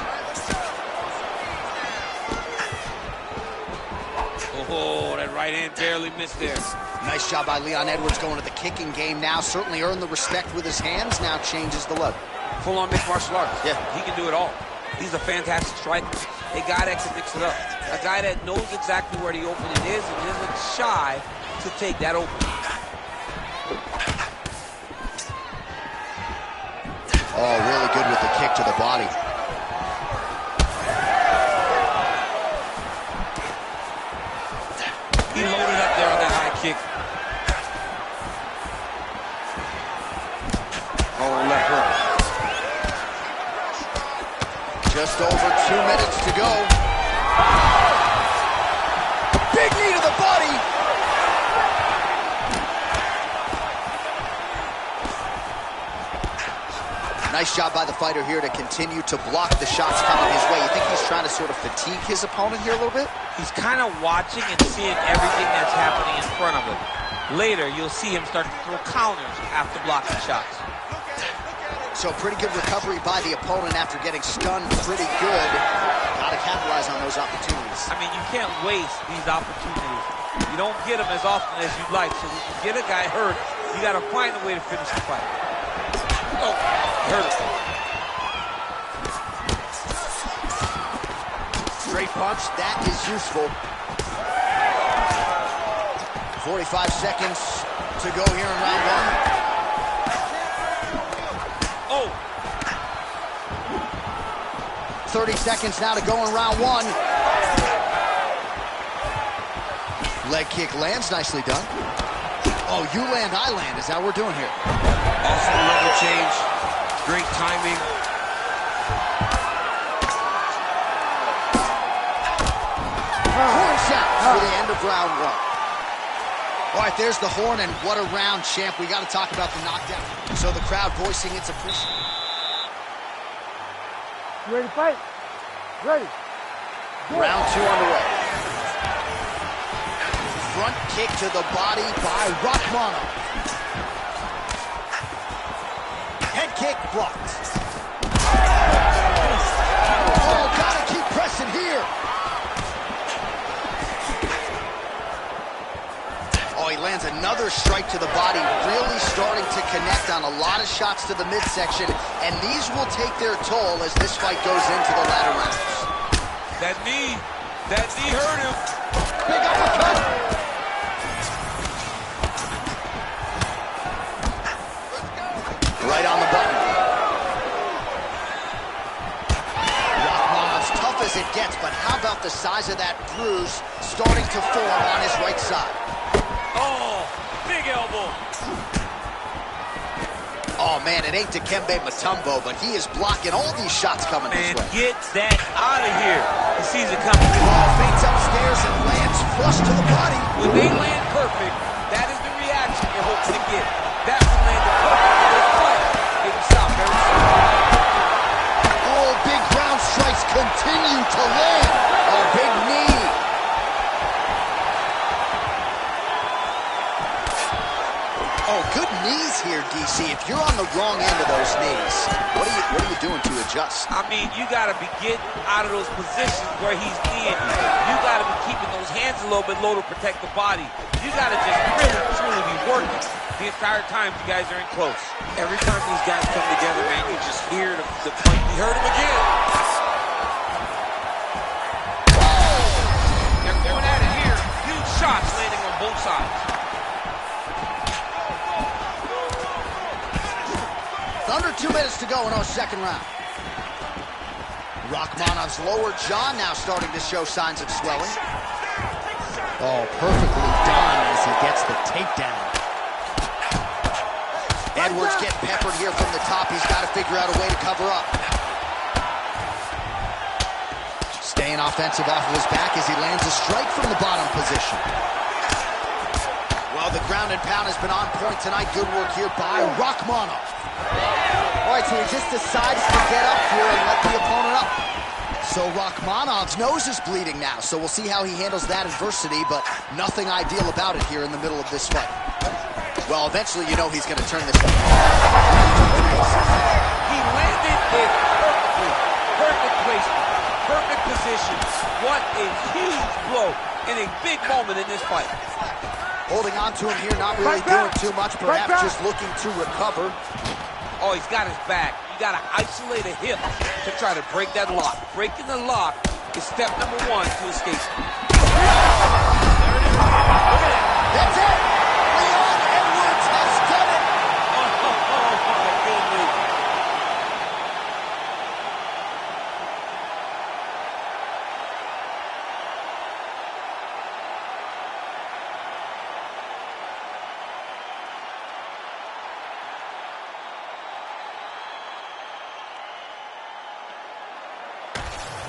Oh, that right hand barely missed there. Nice job by Leon Edwards going to the kicking game now. Certainly earned the respect with his hands. Now changes the level. Full-on mixed martial arts. Yeah. He can do it all. He's a fantastic striker. A guy that can mix it up. A guy that knows exactly where the opening is and isn't shy to take that opening. Oh, really good with the kick to the body. He loaded up there on that high kick. Oh, left hook. Just over 2 minutes to go. Big knee to the body. Nice job by the fighter here to continue to block the shots coming his way. You think he's trying to sort of fatigue his opponent here a little bit? He's kind of watching and seeing everything that's happening in front of him. Later, you'll see him start to throw counters after blocking shots. So pretty good recovery by the opponent after getting stunned pretty good. Got to capitalize on those opportunities. I mean, you can't waste these opportunities. You don't get them as often as you'd like. So when you get a guy hurt, you got to find a way to finish the fight. Oh, hurt him. Straight punch, that is useful. 45 seconds to go here in round one. Oh. 30 seconds now to go in round one. Leg kick lands, nicely done. Oh, you land, I land, is that what we're doing here? Awesome level change, great timing. Horn shot for the end of round one. All right, there's the horn, and what a round, champ. We got to talk about the knockdown. So the crowd voicing its appreciation. You ready to fight? Ready. Go. Round two underway. Front kick to the body by Rakhmonov. Head kick blocked. Oh, gotta keep pressing here. Oh, he lands another strike to the body, really starting to connect on a lot of shots to the midsection, and these will take their toll as this fight goes into the latter rounds. That knee hurt him. Big uppercut. Right on the button. about the size of that bruise starting to form on his right side. Oh, big elbow. Oh, man, it ain't Dikembe Mutombo, but he is blocking all these shots coming his way. Get that out of here. He sees it coming. Fades upstairs and lands flush to the body. When they land perfect, that is the reaction you're hoping to get. That's the landed perfect. This play. Get him stopped very soon. Oh, big ground strikes continue to land. A big knee. Oh, good knees here, DC. If you're on the wrong end of those knees, what are you doing to adjust? I mean, you got to be getting out of those positions where he's kneeing you. You got to be keeping those hands a little bit low to protect the body. You got to just really, truly be working the entire time you guys are in close. Every time these guys come together, man, you just hear the point. You heard him again. They're going at it here. Huge shots landing on both sides. Under 2 minutes to go in our second round. Rachmanov's lower jaw now starting to show signs of swelling. Oh, perfectly done as he gets the takedown. Edwards getting peppered here from the top. He's got to figure out a way to cover up. Staying offensive off of his back as he lands a strike from the bottom position. Well, the ground and pound has been on point tonight. Good work here by Rachmanov. All right, so he just decides to get up here and let the opponent up. So Rachmanov's nose is bleeding now, so we'll see how he handles that adversity, but nothing ideal about it here in the middle of this fight. Well, eventually you know he's going to turn this one. He landed it perfectly. Perfect placement. Perfect position. What a huge blow in a big moment in this fight. Holding on to him here, not really doing too much, perhaps just looking to recover. Oh, he's got his back. You got to isolate a hip to try to break that lock. Breaking the lock is step number one to escape. There it is. Look at that. That's it. Leon Edwards has done it. Oh, my goodness.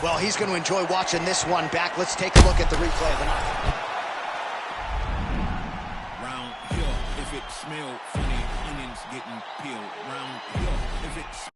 Well, he's going to enjoy watching this one back. Let's take a look at the replay of the night. Round here, if it smell funny, onions getting peeled. Round here, if it's